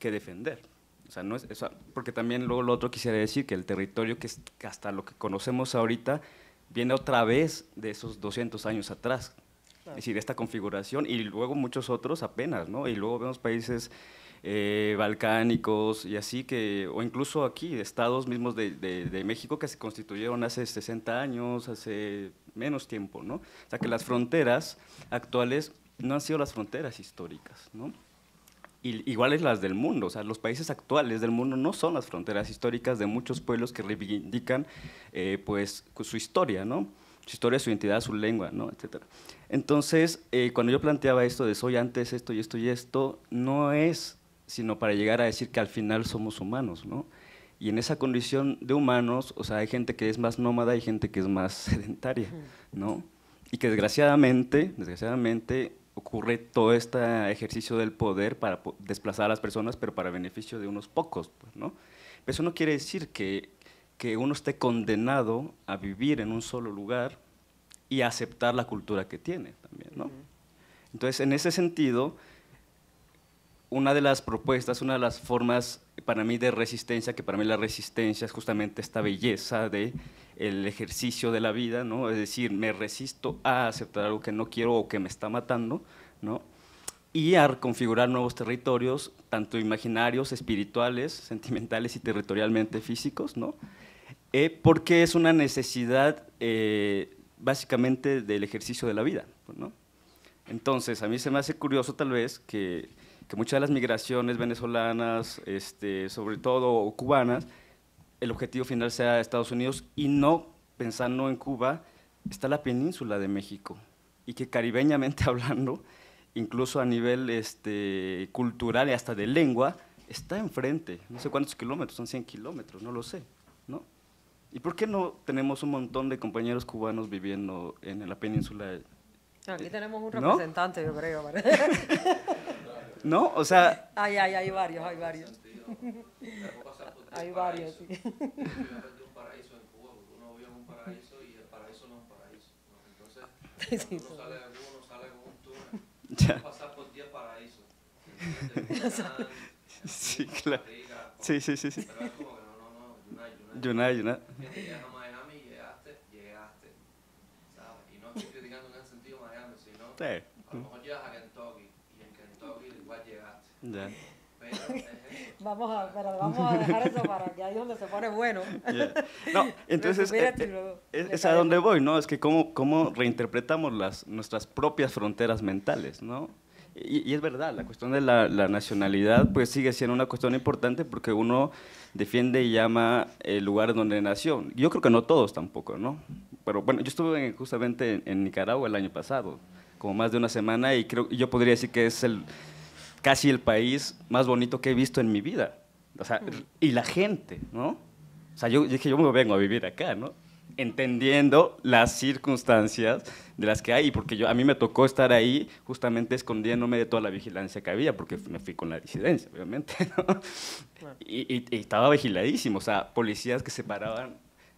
que defender. O sea, no es, porque también luego lo otro quisiera decir que el territorio que hasta lo que conocemos ahorita viene otra vez de esos 200 años atrás. Claro. Es decir, esta configuración, y luego muchos otros apenas, ¿no? Y luego vemos países balcánicos y así, o incluso aquí, estados mismos de México que se constituyeron hace 60 años, hace menos tiempo, ¿no? O sea, que las fronteras actuales no han sido las fronteras históricas, ¿no? Y iguales las del mundo, o sea, los países actuales del mundo no son las fronteras históricas de muchos pueblos que reivindican pues su historia, ¿no? Su historia, su identidad, su lengua, ¿no? Etcétera. Entonces, cuando yo planteaba esto de soy antes esto y esto y esto, no es sino para llegar a decir que al final somos humanos, ¿no? Y en esa condición de humanos, o sea, hay gente que es más nómada y gente que es más sedentaria, ¿no? Y que desgraciadamente ocurre todo este ejercicio del poder para desplazar a las personas, pero para beneficio de unos pocos, pues, ¿no? Pero eso no quiere decir que uno esté condenado a vivir en un solo lugar y a aceptar la cultura que tiene también, ¿no? Entonces, en ese sentido, una de las propuestas, una de las formas para mí de resistencia, que para mí la resistencia es justamente esta belleza del ejercicio de la vida, ¿no? Es decir, me resisto a aceptar algo que no quiero o que me está matando, ¿no? Y a configurar nuevos territorios, tanto imaginarios, espirituales, sentimentales y territorialmente físicos, ¿no? Porque es una necesidad básicamente del ejercicio de la vida, ¿no? Entonces, a mí se me hace curioso tal vez que muchas de las migraciones venezolanas, sobre todo cubanas, el objetivo final sea Estados Unidos, y no pensando en Cuba, está la península de México, y que caribeñamente hablando, incluso a nivel cultural y hasta de lengua, está enfrente, no sé cuántos kilómetros, son 100 kilómetros, no lo sé, ¿no? ¿Y por qué no tenemos un montón de compañeros cubanos viviendo en la península? Aquí tenemos un representante, ¿no? Yo creo. ¿No? O sea… Hay varios. Hay varios, sí. Un paraíso en Cuba, porque uno vive en un paraíso y el paraíso no es un paraíso, ¿no? Entonces, uno sale de aquí, uno sale con un túnel, va a pasar por 10 paraísos. Sí, claro. Sí. Pero es como que Yunay. Llegas a Miami y llegaste, ¿sabes? Y no estoy criticando en ese sentido Miami, sino a lo mejor llegas a Kentucky y en Kentucky igual llegaste. Ya. Pero es eso. Vamos a dejar eso para que ahí es donde se pone bueno. Yeah. No, entonces es a donde voy, ¿no? Es que cómo reinterpretamos nuestras propias fronteras mentales, ¿no? Y es verdad, la cuestión de la nacionalidad pues sigue siendo una cuestión importante, porque uno defiende y llama el lugar donde nació. Yo creo que no todos tampoco, ¿no? Pero bueno, yo estuve justamente en Nicaragua el año pasado, como más de una semana, y yo podría decir que es casi el país más bonito que he visto en mi vida. O sea, y la gente, ¿no? O sea, yo dije, yo me vengo a vivir acá, ¿no? Entendiendo las circunstancias de las que hay, y porque a mí me tocó estar ahí justamente escondiéndome de toda la vigilancia que había, porque me fui con la disidencia, obviamente, ¿no? Y estaba vigiladísimo, o sea, policías que se paraban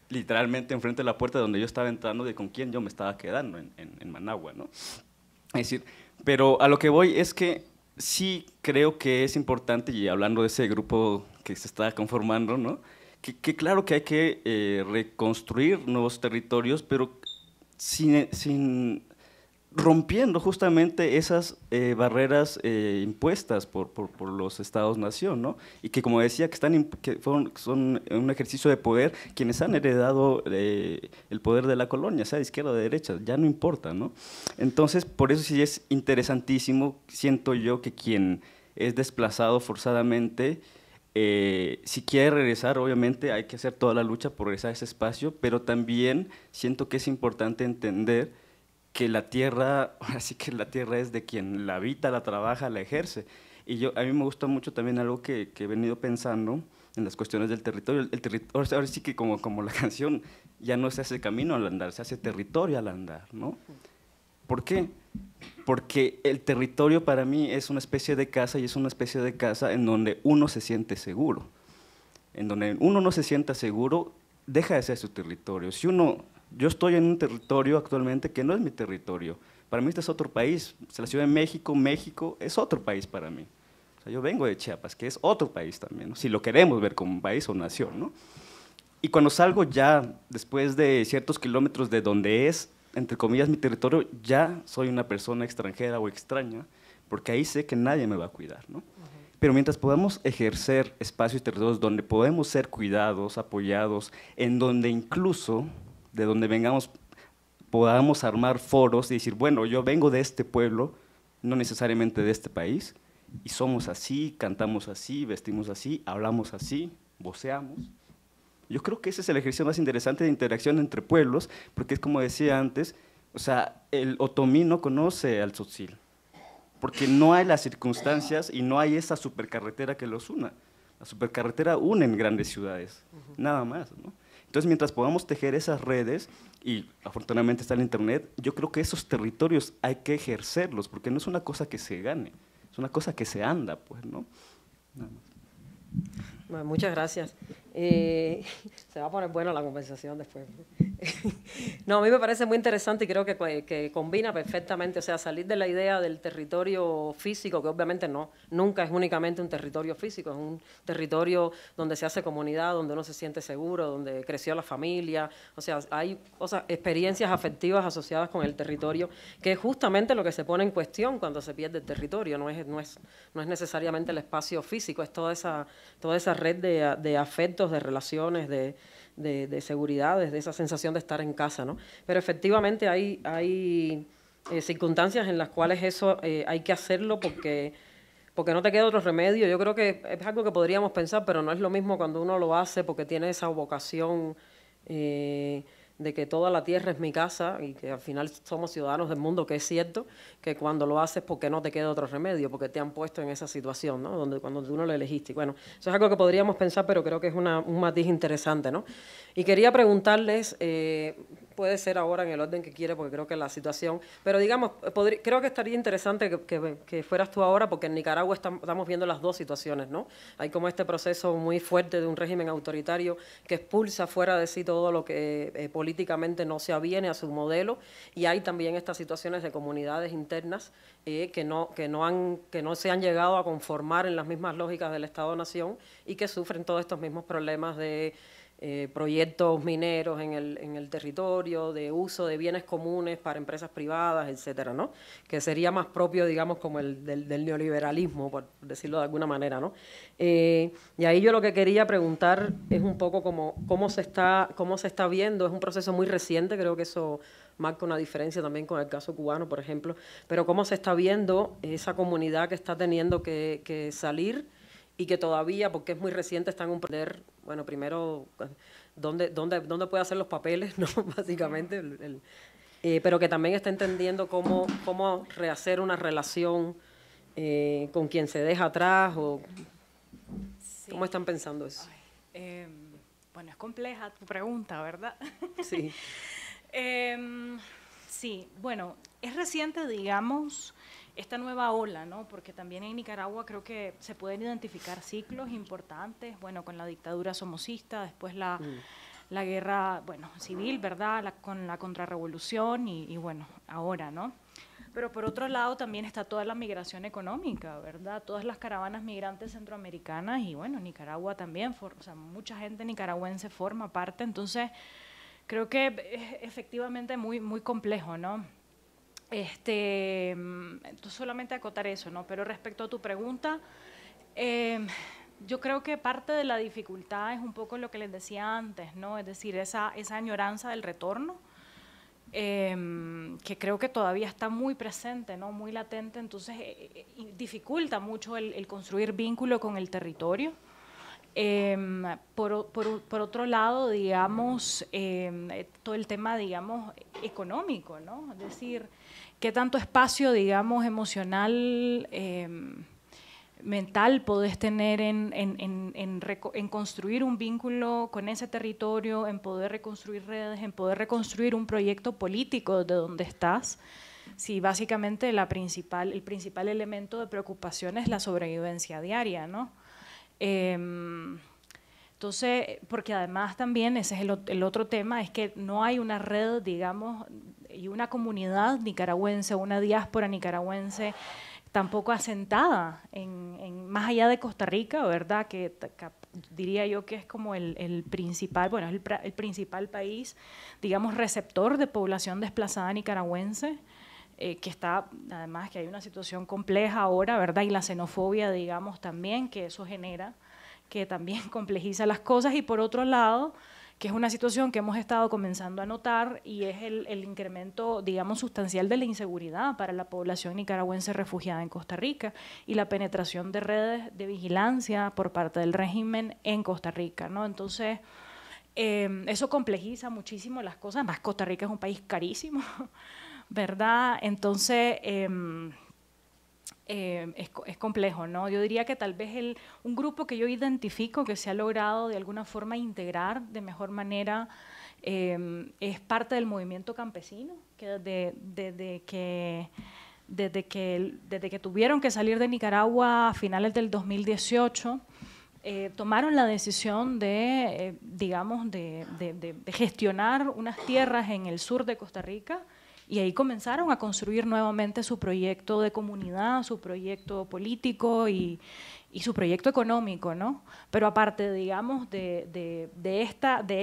literalmente enfrente de la puerta donde yo estaba entrando, de con quién yo me estaba quedando en Managua, ¿no? Es decir, pero a lo que voy es que sí creo que es importante, y hablando de ese grupo que se está conformando, ¿no? Que claro que hay que reconstruir nuevos territorios, pero rompiendo justamente esas barreras impuestas por los estados-nación, ¿no? Y que, como decía, son un ejercicio de poder quienes han heredado el poder de la colonia, sea de izquierda o de derecha, ya no importa, ¿no? Entonces, por eso sí es interesantísimo, siento yo, que quien es desplazado forzadamente, si quiere regresar, obviamente hay que hacer toda la lucha por regresar a ese espacio, pero también siento que es importante entender que la tierra, así que la tierra es de quien la habita, la trabaja, la ejerce. Y a mí me gusta mucho también algo que he venido pensando en las cuestiones del territorio. El territorio, ahora sí que como la canción, ya no se hace camino al andar, se hace territorio al andar, ¿no? ¿Por qué? Porque el territorio para mí es una especie de casa y es una especie de casa en donde uno se siente seguro. En donde uno no se sienta seguro, deja de ser su territorio. Yo estoy en un territorio actualmente que no es mi territorio. Para mí este es otro país. La Ciudad de México, México es otro país para mí. O sea, yo vengo de Chiapas, que es otro país también, ¿no? Si lo queremos ver como un país o nación, ¿no? Y cuando salgo ya, después de ciertos kilómetros de donde es, entre comillas, mi territorio, ya soy una persona extranjera o extraña, porque ahí sé que nadie me va a cuidar, ¿no? Pero mientras podamos ejercer espacios y territorios donde podemos ser cuidados, apoyados, en donde incluso, de donde vengamos, podamos armar foros y decir, bueno, yo vengo de este pueblo, no necesariamente de este país, y somos así, cantamos así, vestimos así, hablamos así, voceamos. Yo creo que ese es el ejercicio más interesante de interacción entre pueblos, porque es como decía antes, o sea, el otomí no conoce al tzotzil, porque no hay las circunstancias y no hay esa supercarretera que los una. La supercarretera une en grandes ciudades, nada más, ¿no? Entonces, mientras podamos tejer esas redes, y afortunadamente está el internet, yo creo que esos territorios hay que ejercerlos, porque no es una cosa que se gane, es una cosa que se anda, pues, ¿no? Nada más. Bueno, muchas gracias. Se va a poner buena la conversación después. No, a mí me parece muy interesante y creo que combina perfectamente, o sea, salir de la idea del territorio físico, que obviamente nunca es únicamente un territorio físico, es un territorio donde se hace comunidad, donde uno se siente seguro, donde creció la familia, o sea, hay experiencias afectivas asociadas con el territorio, que es justamente lo que se pone en cuestión cuando se pierde el territorio, no es necesariamente el espacio físico, es toda esa red de afectos, de relaciones, de seguridad, de esa sensación de estar en casa, ¿no? Pero efectivamente hay circunstancias en las cuales eso hay que hacerlo porque no te queda otro remedio. Yo creo que es algo que podríamos pensar, pero no es lo mismo cuando uno lo hace porque tiene esa vocación de que toda la tierra es mi casa y que al final somos ciudadanos del mundo, que es cierto, que cuando lo haces porque no te queda otro remedio, porque te han puesto en esa situación, ¿no? Cuando tú no lo elegiste. Bueno, eso es algo que podríamos pensar, pero creo que es un matiz interesante, ¿no? Y quería preguntarles, puede ser ahora en el orden que quiere, porque creo que la situación, pero digamos, creo que estaría interesante que fueras tú ahora, porque en Nicaragua estamos viendo las dos situaciones, ¿no? Hay como este proceso muy fuerte de un régimen autoritario que expulsa fuera de sí todo lo que políticamente no se aviene a su modelo, y hay también estas situaciones de comunidades internas que no se han llegado a conformar en las mismas lógicas del Estado-Nación y que sufren todos estos mismos problemas de proyectos mineros en el territorio, de uso de bienes comunes para empresas privadas, etcétera, ¿no? Que sería más propio, digamos, como del neoliberalismo, por decirlo de alguna manera, ¿no? Y ahí yo lo que quería preguntar es un poco cómo se está viendo. Es un proceso muy reciente, creo que eso marca una diferencia también con el caso cubano, por ejemplo, pero cómo se está viendo esa comunidad que está teniendo que salir y que todavía, porque es muy reciente, están en un poder, bueno, primero, ¿dónde puede hacer los papeles, ¿no? Básicamente, pero que también está entendiendo cómo rehacer una relación con quien se deja atrás, o sí. ¿Cómo están pensando eso? Bueno, es compleja tu pregunta, ¿verdad? Sí. Sí, bueno, es reciente, digamos, esta nueva ola, ¿no? Porque también en Nicaragua creo que se pueden identificar ciclos importantes, bueno, con la dictadura somocista, después la guerra, bueno, civil, ¿verdad? Con la contrarrevolución y bueno, ahora, ¿no? Pero por otro lado también está toda la migración económica, ¿verdad? Todas las caravanas migrantes centroamericanas y bueno, Nicaragua también, o sea, mucha gente nicaragüense forma parte, entonces creo que es efectivamente muy, muy complejo, ¿no? Entonces solamente acotar eso, ¿no? Pero respecto a tu pregunta, yo creo que parte de la dificultad es un poco lo que les decía antes, ¿no? Es decir, esa añoranza del retorno, que creo que todavía está muy presente, ¿no? Muy latente, entonces dificulta mucho el construir vínculo con el territorio. Por otro lado, digamos, todo el tema, digamos, económico, ¿no? Es decir, qué tanto espacio, digamos, emocional, mental podés tener en construir un vínculo con ese territorio, en poder reconstruir redes, en poder reconstruir un proyecto político de donde estás. si básicamente el principal elemento de preocupación es la sobrevivencia diaria, ¿no? Entonces, porque además también ese es el otro tema, es que no hay una red, digamos, y una comunidad nicaragüense, una diáspora nicaragüense tampoco asentada más allá de Costa Rica, ¿verdad? Que diría yo que es como el principal, bueno, es el principal país, digamos, receptor de población desplazada nicaragüense, que está, además que hay una situación compleja ahora, ¿verdad? Y la xenofobia, digamos, también, que eso genera, que también complejiza las cosas, y por otro lado, que es una situación que hemos estado comenzando a notar, y es el incremento, digamos, sustancial de la inseguridad para la población nicaragüense refugiada en Costa Rica y la penetración de redes de vigilancia por parte del régimen en Costa Rica, ¿no? Entonces, eso complejiza muchísimo las cosas, más Costa Rica es un país carísimo, ¿verdad? Entonces, es complejo, ¿no? Yo diría que tal vez un grupo que yo identifico que se ha logrado de alguna forma integrar de mejor manera es parte del movimiento campesino, que desde que tuvieron que salir de Nicaragua a finales del 2018, tomaron la decisión de, digamos, de gestionar unas tierras en el sur de Costa Rica. Y ahí comenzaron a construir nuevamente su proyecto de comunidad, su proyecto político y su proyecto económico, ¿no? Pero aparte, digamos, de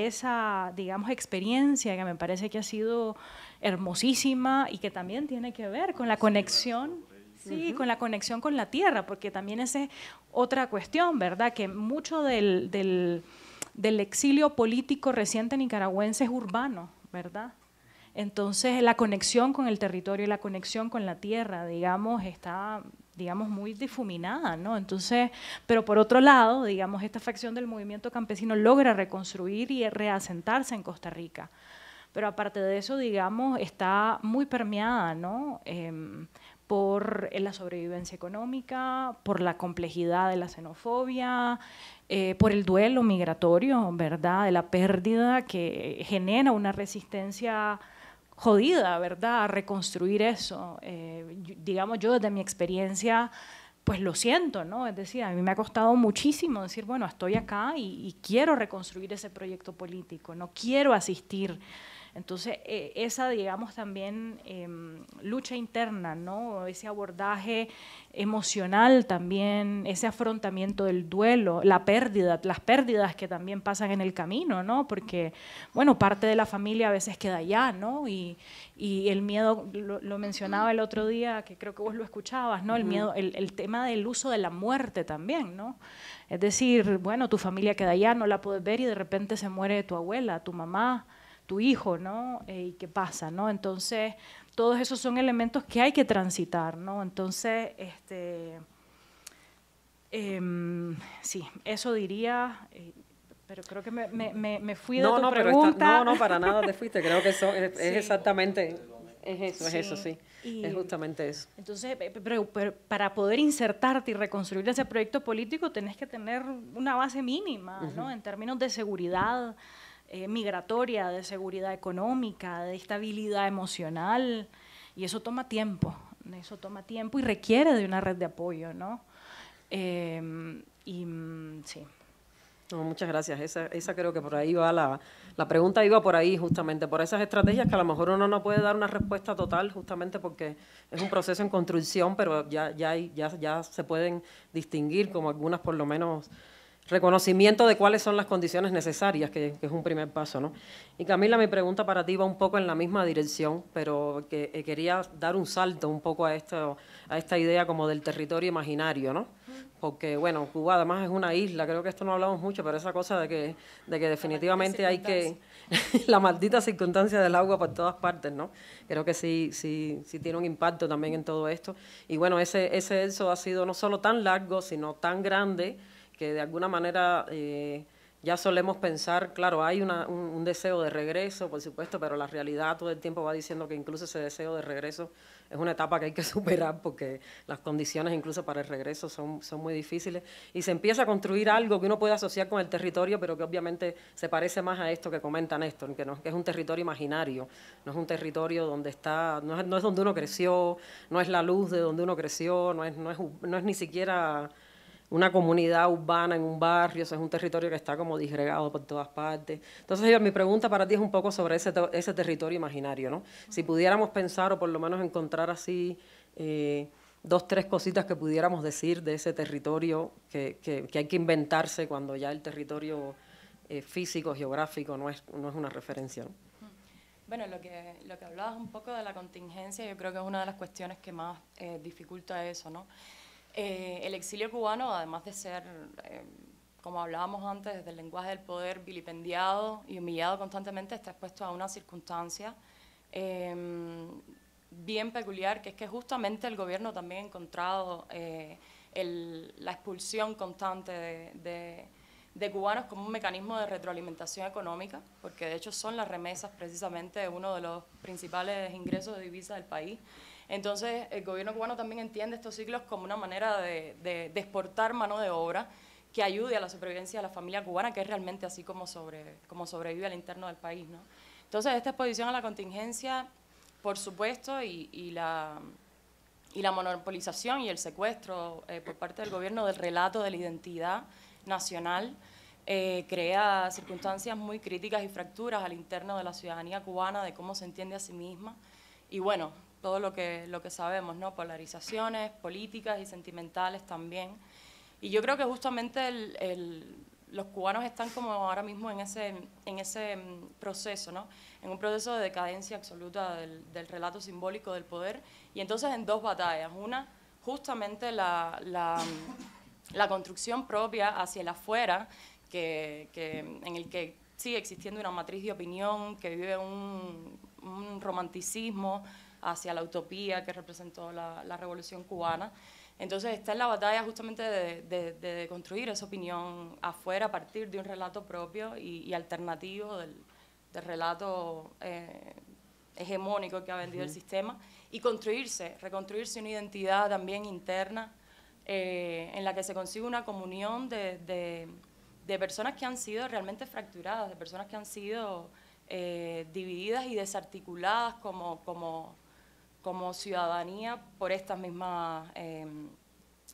esa, digamos, experiencia que me parece que ha sido hermosísima y que también tiene que ver con la conexión, sí, con la conexión con la tierra, porque también esa es otra cuestión, ¿verdad? Que mucho del exilio político reciente nicaragüense es urbano, ¿verdad? Entonces, la conexión con el territorio y la conexión con la tierra, digamos, está, digamos, muy difuminada, ¿no? Entonces, pero por otro lado, digamos, esta facción del movimiento campesino logra reconstruir y reasentarse en Costa Rica. Pero aparte de eso, digamos, está muy permeada, ¿no? Por la sobrevivencia económica, por la complejidad de la xenofobia, por el duelo migratorio, ¿verdad? De la pérdida que genera una resistencia jodida, ¿verdad?, a reconstruir eso. Digamos, yo desde mi experiencia, pues lo siento, ¿no? Es decir, a mí me ha costado muchísimo decir, bueno, estoy acá y quiero reconstruir ese proyecto político, no quiero asistir. Entonces, esa, digamos, también lucha interna, ¿no? Ese abordaje emocional también, ese afrontamiento del duelo, la pérdida, las pérdidas que también pasan en el camino, ¿no? Porque, bueno, parte de la familia a veces queda allá, ¿no? Y el miedo, lo mencionaba el otro día, que creo que vos lo escuchabas, ¿no? El miedo, el tema del uso de la muerte también, ¿no? Es decir, bueno, tu familia queda allá, no la puedes ver y de repente se muere tu abuela, tu mamá, tu hijo, ¿no? ¿Y qué pasa, no? Entonces, todos esos son elementos que hay que transitar, ¿no? Entonces, sí, eso diría, pero creo que me fui de tu pregunta. No, para nada te fuiste, creo que eso es Sí. exactamente, es eso, Sí. es justamente eso. Entonces, pero para poder insertarte y reconstruir ese proyecto político tenés que tener una base mínima, ¿no? En términos de seguridad migratoria, de seguridad económica, de estabilidad emocional, y eso toma tiempo y requiere de una red de apoyo, ¿no? Sí. No, muchas gracias. Esa creo que por ahí va la pregunta, iba por ahí justamente, por esas estrategias que a lo mejor uno no puede dar una respuesta total justamente porque es un proceso en construcción, pero ya se pueden distinguir como algunas por lo menos reconocimiento de cuáles son las condiciones necesarias, que es un primer paso, ¿no? Y Camila, mi pregunta para ti va un poco en la misma dirección, pero que quería dar un salto un poco a esta idea como del territorio imaginario, ¿no? Porque, bueno, Cuba además es una isla, creo que esto no hablamos mucho, pero esa cosa de que definitivamente hay que... la maldita circunstancia del agua por todas partes, ¿no? Creo que sí tiene un impacto también en todo esto. Y bueno, ese éxodo ha sido no solo tan largo, sino tan grande, que de alguna manera ya solemos pensar, claro, hay un deseo de regreso, por supuesto, pero la realidad todo el tiempo va diciendo que incluso ese deseo de regreso es una etapa que hay que superar porque las condiciones incluso para el regreso son muy difíciles y se empieza a construir algo que uno puede asociar con el territorio, pero que obviamente se parece más a esto que comenta Néstor, que es un territorio imaginario, no es un territorio donde está, no es donde uno creció, no es la luz de donde uno creció, no es ni siquiera una comunidad urbana en un barrio, eso es un territorio que está como disgregado por todas partes. Entonces, mi pregunta para ti es un poco sobre ese territorio imaginario, ¿no? Si pudiéramos pensar o por lo menos encontrar así 2, 3 cositas que pudiéramos decir de ese territorio que hay que inventarse cuando ya el territorio físico, geográfico no es una referencia, ¿no? Bueno, lo que hablabas un poco de la contingencia, yo creo que es una de las cuestiones que más dificulta eso, ¿no? El exilio cubano, además de ser, como hablábamos antes, del lenguaje del poder vilipendiado y humillado constantemente, está expuesto a una circunstancia bien peculiar, que es que justamente el gobierno también ha encontrado la expulsión constante de cubanos como un mecanismo de retroalimentación económica, porque de hecho son las remesas precisamente uno de los principales ingresos de divisa del país. Entonces, el gobierno cubano también entiende estos ciclos como una manera de exportar mano de obra que ayude a la supervivencia de la familia cubana, que es realmente así como sobrevive al interno del país, ¿no? Entonces, esta exposición a la contingencia, por supuesto, y la monopolización y el secuestro por parte del gobierno del relato de la identidad nacional crea circunstancias muy críticas y fracturas al interno de la ciudadanía cubana, de cómo se entiende a sí misma. Y bueno, todo lo que sabemos, ¿no? Polarizaciones políticas y sentimentales también. Y yo creo que justamente los cubanos están como ahora mismo en ese proceso, ¿no? En un proceso de decadencia absoluta del relato simbólico del poder, y entonces en 2 batallas. Una, justamente la construcción propia hacia el afuera, en el que sigue existiendo una matriz de opinión, que vive un romanticismo hacia la utopía que representó la Revolución Cubana. Entonces está en la batalla justamente de construir esa opinión afuera a partir de un relato propio y alternativo del relato hegemónico que ha vendido el sistema, y reconstruirse una identidad también interna en la que se consigue una comunión de personas que han sido realmente fracturadas, de personas que han sido divididas y desarticuladas como ciudadanía por estas mismas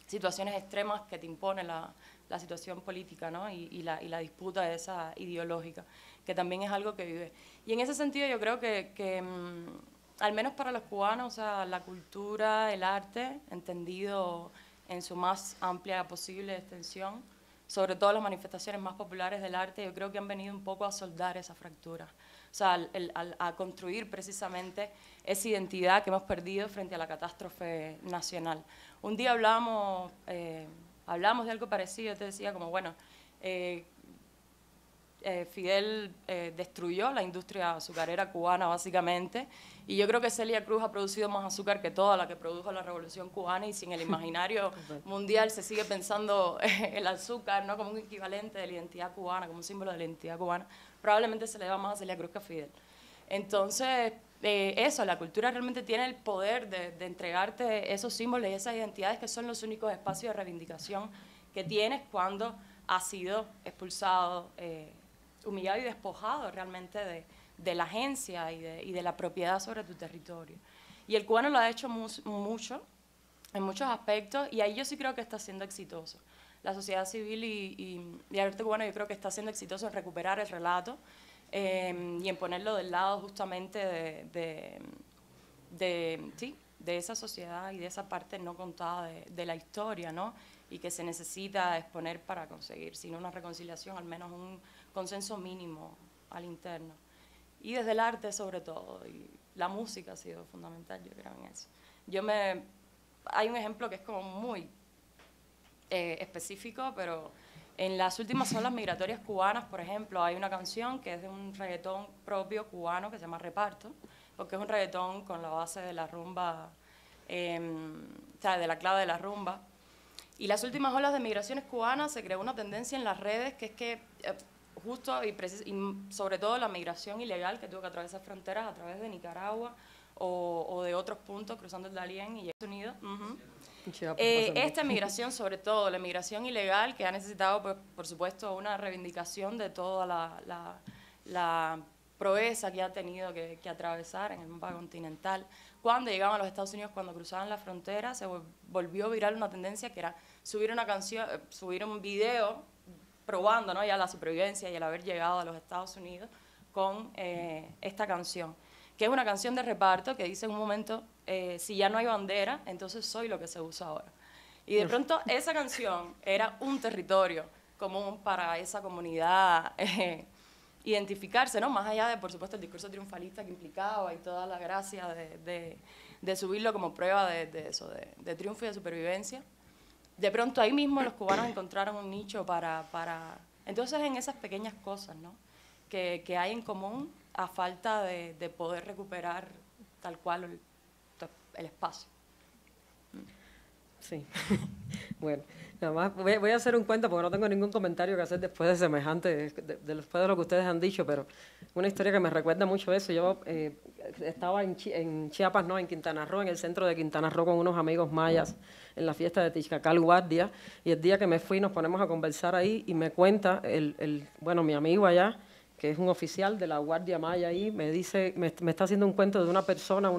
situaciones extremas que te impone la situación política, ¿no? y la disputa esa ideológica, que también es algo que vive. Y en ese sentido yo creo que al menos para los cubanos, o sea, la cultura, el arte, entendido en su más amplia posible extensión, sobre todo las manifestaciones más populares del arte, yo creo que han venido un poco a soldar esa fractura. O sea, a construir precisamente esa identidad que hemos perdido frente a la catástrofe nacional. Un día hablamos de algo parecido, te decía como, bueno, Fidel destruyó la industria azucarera cubana básicamente, y yo creo que Celia Cruz ha producido más azúcar que toda la que produjo la Revolución Cubana, y si en el imaginario mundial se sigue pensando el azúcar, ¿no? Como un equivalente de la identidad cubana, como un símbolo de la identidad cubana, probablemente se le deba más a Celia Cruz que a Fidel. Entonces, la cultura realmente tiene el poder de entregarte esos símbolos y esas identidades que son los únicos espacios de reivindicación que tienes cuando has sido expulsado, humillado y despojado realmente de la agencia y de la propiedad sobre tu territorio. Y el cubano lo ha hecho mucho, en muchos aspectos, y ahí yo sí creo que está siendo exitoso. La sociedad civil y el arte cubano yo creo que está siendo exitoso en recuperar el relato y en ponerlo del lado justamente de esa sociedad y de esa parte no contada de la historia, ¿no? Y que se necesita exponer para conseguir, si no una reconciliación, al menos un consenso mínimo al interno. Y desde el arte sobre todo, y la música ha sido fundamental, yo creo en eso. Hay un ejemplo que es como muy específico, pero en las últimas olas migratorias cubanas, por ejemplo, hay una canción que es de un reggaetón propio cubano que se llama Reparto, porque es un reggaetón con la base de la rumba, o sea, de la clave de la rumba. Y las últimas olas de migraciones cubanas se creó una tendencia en las redes que es que justo y sobre todo la migración ilegal que tuvo que atravesar fronteras a través de Nicaragua o de otros puntos cruzando el Darién y Estados Unidos. Esta migración, sobre todo la migración ilegal, que ha necesitado, pues, por supuesto, una reivindicación de toda la proeza que ha tenido que atravesar en el mapa continental. Cuando llegaban a los Estados Unidos, cuando cruzaban la frontera, se volvió viral una tendencia que era subir una canción, subir un video probando, ¿no?, ya la supervivencia y el haber llegado a los Estados Unidos con esta canción, que es una canción de reparto que dice en un momento, si ya no hay bandera, entonces soy lo que se usa ahora. Y de pronto esa canción era un territorio común para esa comunidad identificarse, ¿no? Más allá de, por supuesto, el discurso triunfalista que implicaba y toda la gracia de subirlo como prueba de eso, de triunfo y de supervivencia. De pronto ahí mismo los cubanos encontraron un nicho para... Entonces en esas pequeñas cosas, ¿no?, que hay en común a falta de poder recuperar tal cual el espacio. Sí, bueno, nada más voy a hacer un cuento porque no tengo ningún comentario que hacer después de semejante, después de lo que ustedes han dicho, pero una historia que me recuerda mucho eso. Yo estaba en Chiapas, no, en Quintana Roo, en el centro de Quintana Roo con unos amigos mayas en la fiesta de Tixcacal Guardia, y el día que me fui nos ponemos a conversar ahí y me cuenta bueno, mi amigo allá, que es un oficial de la Guardia Maya ahí, me dice, me está haciendo un cuento de una persona,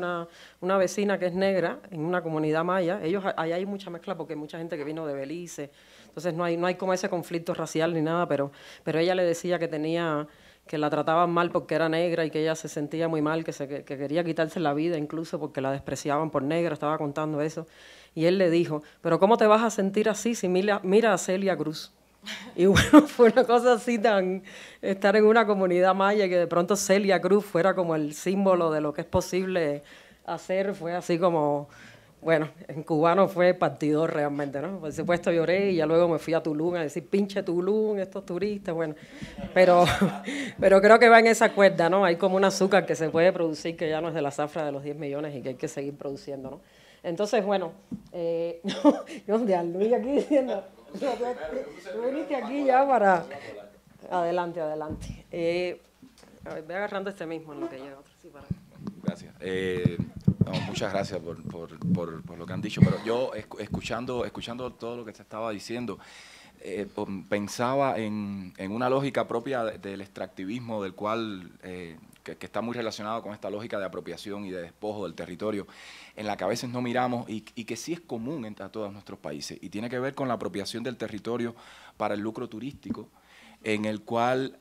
una vecina que es negra en una comunidad maya. Allá hay mucha mezcla porque hay mucha gente que vino de Belice, entonces no hay como ese conflicto racial ni nada, pero ella le decía que la trataban mal porque era negra y que ella se sentía muy mal, que quería quitarse la vida incluso porque la despreciaban por negra, estaba contando eso. Y él le dijo, pero ¿cómo te vas a sentir así si mira a Celia Cruz? Y bueno, fue una cosa así estar en una comunidad maya y que de pronto Celia Cruz fuera como el símbolo de lo que es posible hacer, fue así como, bueno, en cubano fue partidor realmente, ¿no? Por supuesto lloré y ya luego me fui a Tulum a decir, pinche Tulum, estos turistas, bueno, pero creo que va en esa cuerda, ¿no? Hay como un azúcar que se puede producir que ya no es de la zafra de los 10 millones y que hay que seguir produciendo, ¿no? Entonces, bueno, yo de Luis aquí diciendo... Tú viniste aquí ya para... Adelante. A ver, voy agarrando este mismo en lo que llega otro. Sí, para... Gracias. Muchas gracias por lo que han dicho, pero yo escuchando todo lo que se estaba diciendo, pensaba en una lógica propia del extractivismo, del cual que está muy relacionado con esta lógica de apropiación y de despojo del territorio, en la que a veces no miramos y que sí es común a todos nuestros países, y tiene que ver con la apropiación del territorio para el lucro turístico, en el cual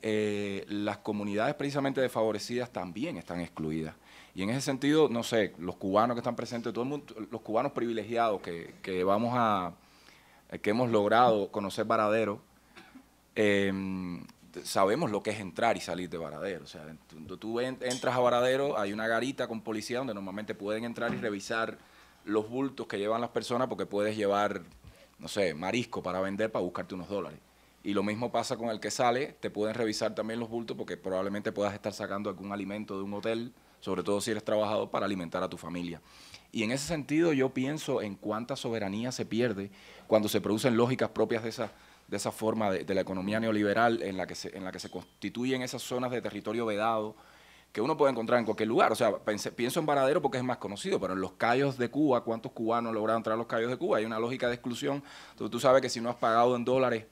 las comunidades precisamente desfavorecidas también están excluidas. Y en ese sentido, no sé, los cubanos que están presentes, todo el mundo, los cubanos privilegiados que hemos logrado conocer Varadero, sabemos lo que es entrar y salir de Varadero. O sea, cuando tú entras a Varadero, hay una garita con policía donde normalmente pueden entrar y revisar los bultos que llevan las personas, porque puedes llevar, no sé, marisco para vender, para buscarte unos dólares. Y lo mismo pasa con el que sale, te pueden revisar también los bultos porque probablemente puedas estar sacando algún alimento de un hotel, sobre todo si eres trabajador, para alimentar a tu familia. Y en ese sentido yo pienso en cuánta soberanía se pierde cuando se producen lógicas propias de esa forma de la economía neoliberal en la que se constituyen esas zonas de territorio vedado que uno puede encontrar en cualquier lugar. O sea, pienso en Varadero porque es más conocido, pero en los Cayos de Cuba, ¿cuántos cubanos lograron entrar a los Cayos de Cuba? Hay una lógica de exclusión. Entonces, tú sabes que si no has pagado en dólares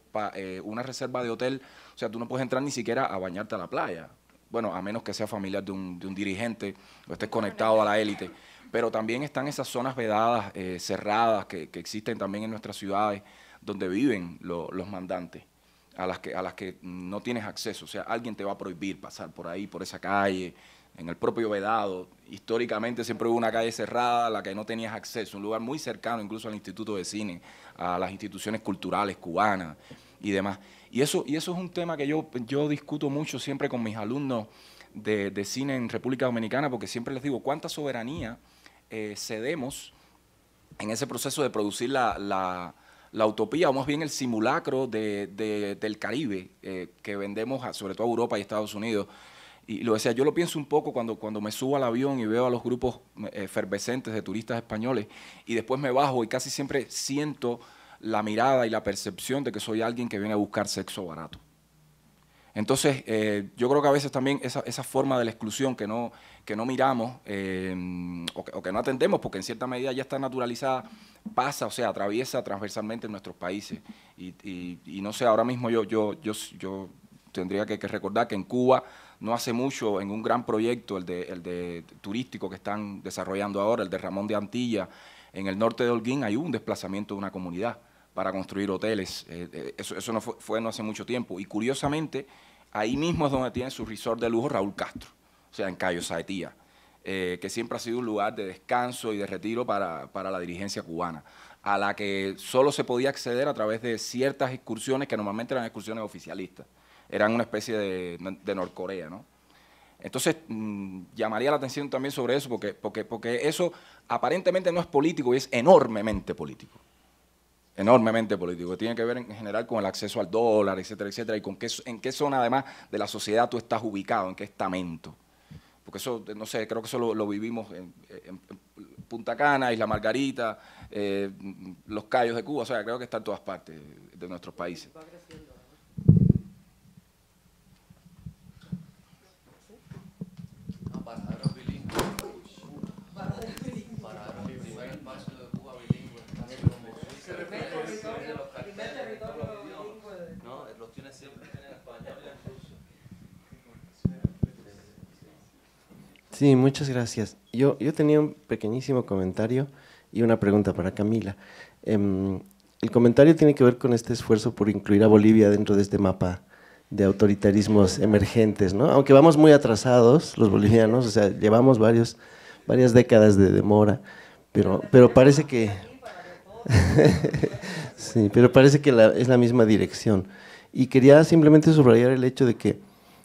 una reserva de hotel, o sea, tú no puedes entrar ni siquiera a bañarte a la playa. Bueno, a menos que sea familiar de un dirigente o estés conectado a la élite. Pero también están esas zonas vedadas, cerradas, que existen también en nuestras ciudades, donde viven los mandantes, a las que no tienes acceso. O sea, alguien te va a prohibir pasar por ahí, por esa calle, en el propio vedado. Históricamente siempre hubo una calle cerrada a la que no tenías acceso, un lugar muy cercano incluso al Instituto de Cine, a las instituciones culturales cubanas y demás. Y eso es un tema que yo discuto mucho siempre con mis alumnos de cine en República Dominicana, porque siempre les digo, ¿cuánta soberanía cedemos en ese proceso de producir la utopía, o más bien el simulacro del Caribe que vendemos sobre todo a Europa y Estados Unidos? Y lo decía, yo lo pienso un poco cuando me subo al avión y veo a los grupos efervescentes de turistas españoles, y después me bajo y casi siempre siento la mirada y la percepción de que soy alguien que viene a buscar sexo barato. Entonces, yo creo que a veces también esa forma de la exclusión que no miramos o que no atendemos, porque en cierta medida ya está naturalizada, pasa, o sea, atraviesa transversalmente en nuestros países. Y no sé, ahora mismo yo tendría que recordar que en Cuba, no hace mucho, en un gran proyecto, el de turístico que están desarrollando ahora, el de Ramón de Antilla, en el norte de Holguín, hay un desplazamiento de una comunidad para construir hoteles. Eso no fue no hace mucho tiempo. Y curiosamente, ahí mismo es donde tiene su resort de lujo Raúl Castro, o sea, en Cayo Saetía, que siempre ha sido un lugar de descanso y de retiro para la dirigencia cubana, a la que solo se podía acceder a través de ciertas excursiones que normalmente eran excursiones oficialistas. Eran una especie de Norcorea, ¿no? Entonces, llamaría la atención también sobre eso, porque eso aparentemente no es político y es enormemente político. Enormemente político. Tiene que ver en general con el acceso al dólar, etcétera, etcétera, y con en qué zona además de la sociedad tú estás ubicado, en qué estamento. Porque eso, no sé, creo que eso lo vivimos en Punta Cana, Isla Margarita, los Cayos de Cuba, o sea, creo que está en todas partes de nuestros países. Sí, muchas gracias. Yo tenía un pequeñísimo comentario y una pregunta para Camila. El comentario tiene que ver con este esfuerzo por incluir a Bolivia dentro de este mapa de autoritarismos emergentes, ¿no? Aunque vamos muy atrasados los bolivianos, o sea, llevamos varias décadas de demora, pero parece que sí, pero parece que es la misma dirección. Y quería simplemente subrayar el hecho de que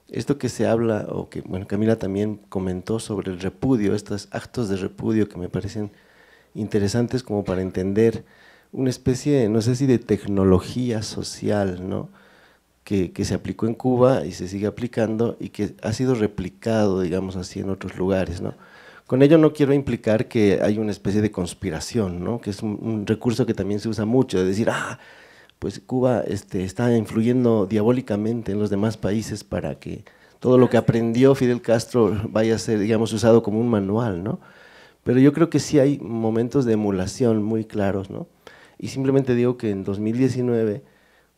esto que se habla, o que bueno, Camila también comentó sobre el repudio, estos actos de repudio que me parecen interesantes como para entender una especie, no sé si de tecnología social, ¿no? que se aplicó en Cuba y se sigue aplicando y que ha sido replicado, digamos así, en otros lugares, ¿no? Con ello no quiero implicar que hay una especie de conspiración, ¿no? Que es un recurso que también se usa mucho, de decir, pues Cuba está influyendo diabólicamente en los demás países para que todo lo que aprendió Fidel Castro vaya a ser, digamos, usado como un manual, ¿no? Pero yo creo que sí hay momentos de emulación muy claros, ¿no? Y simplemente digo que en 2019,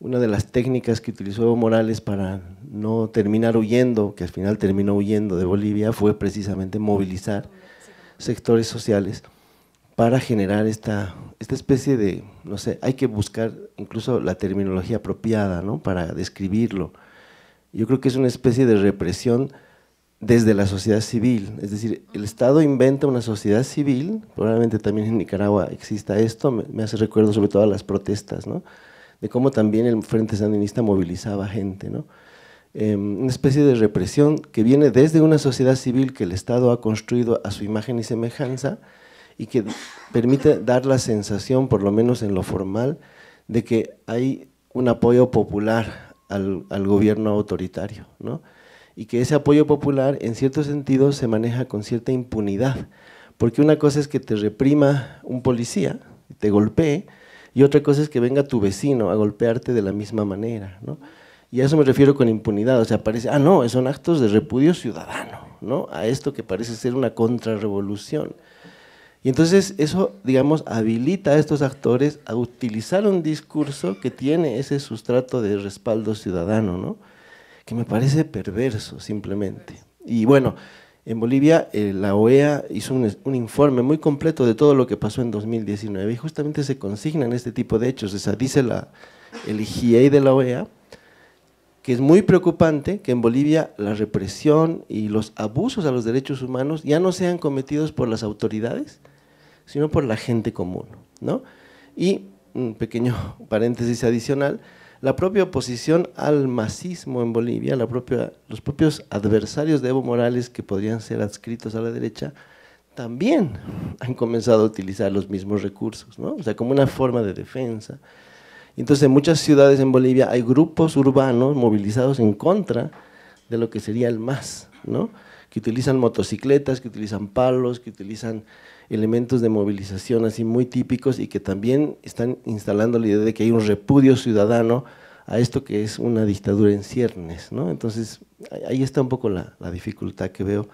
una de las técnicas que utilizó Evo Morales para no terminar huyendo, que al final terminó huyendo de Bolivia, fue precisamente movilizar sectores sociales para generar esta especie de, no sé, hay que buscar incluso la terminología apropiada, ¿no? Para describirlo. Yo creo que es una especie de represión desde la sociedad civil, es decir, el Estado inventa una sociedad civil, probablemente también en Nicaragua exista esto, me hace recuerdo sobre todo a las protestas, ¿no? De cómo también el Frente Sandinista movilizaba gente, ¿no? Una especie de represión que viene desde una sociedad civil que el Estado ha construido a su imagen y semejanza, y que permite dar la sensación, por lo menos en lo formal, de que hay un apoyo popular al gobierno autoritario, ¿no? Y que ese apoyo popular, en cierto sentido, se maneja con cierta impunidad, porque una cosa es que te reprima un policía, te golpee, y otra cosa es que venga tu vecino a golpearte de la misma manera, ¿no? Y a eso me refiero con impunidad, o sea, parece, no, son actos de repudio ciudadano, ¿no? A esto que parece ser una contrarrevolución. Y entonces eso, digamos, habilita a estos actores a utilizar un discurso que tiene ese sustrato de respaldo ciudadano, ¿no? Que me parece perverso simplemente. Y bueno, en Bolivia la OEA hizo un informe muy completo de todo lo que pasó en 2019 y justamente se consignan este tipo de hechos. O sea, dice el IGA de la OEA que es muy preocupante que en Bolivia la represión y los abusos a los derechos humanos ya no sean cometidos por las autoridades, sino por la gente común, ¿no? Y un pequeño paréntesis adicional, la propia oposición al masismo en Bolivia, los propios adversarios de Evo Morales que podrían ser adscritos a la derecha, también han comenzado a utilizar los mismos recursos, ¿no? O sea, como una forma de defensa. Entonces, en muchas ciudades en Bolivia hay grupos urbanos movilizados en contra de lo que sería el MAS, ¿no? Que utilizan motocicletas, que utilizan palos, que utilizan elementos de movilización así muy típicos y que también están instalando la idea de que hay un repudio ciudadano a esto que es una dictadura en ciernes, ¿no? Entonces, ahí está un poco la dificultad que veo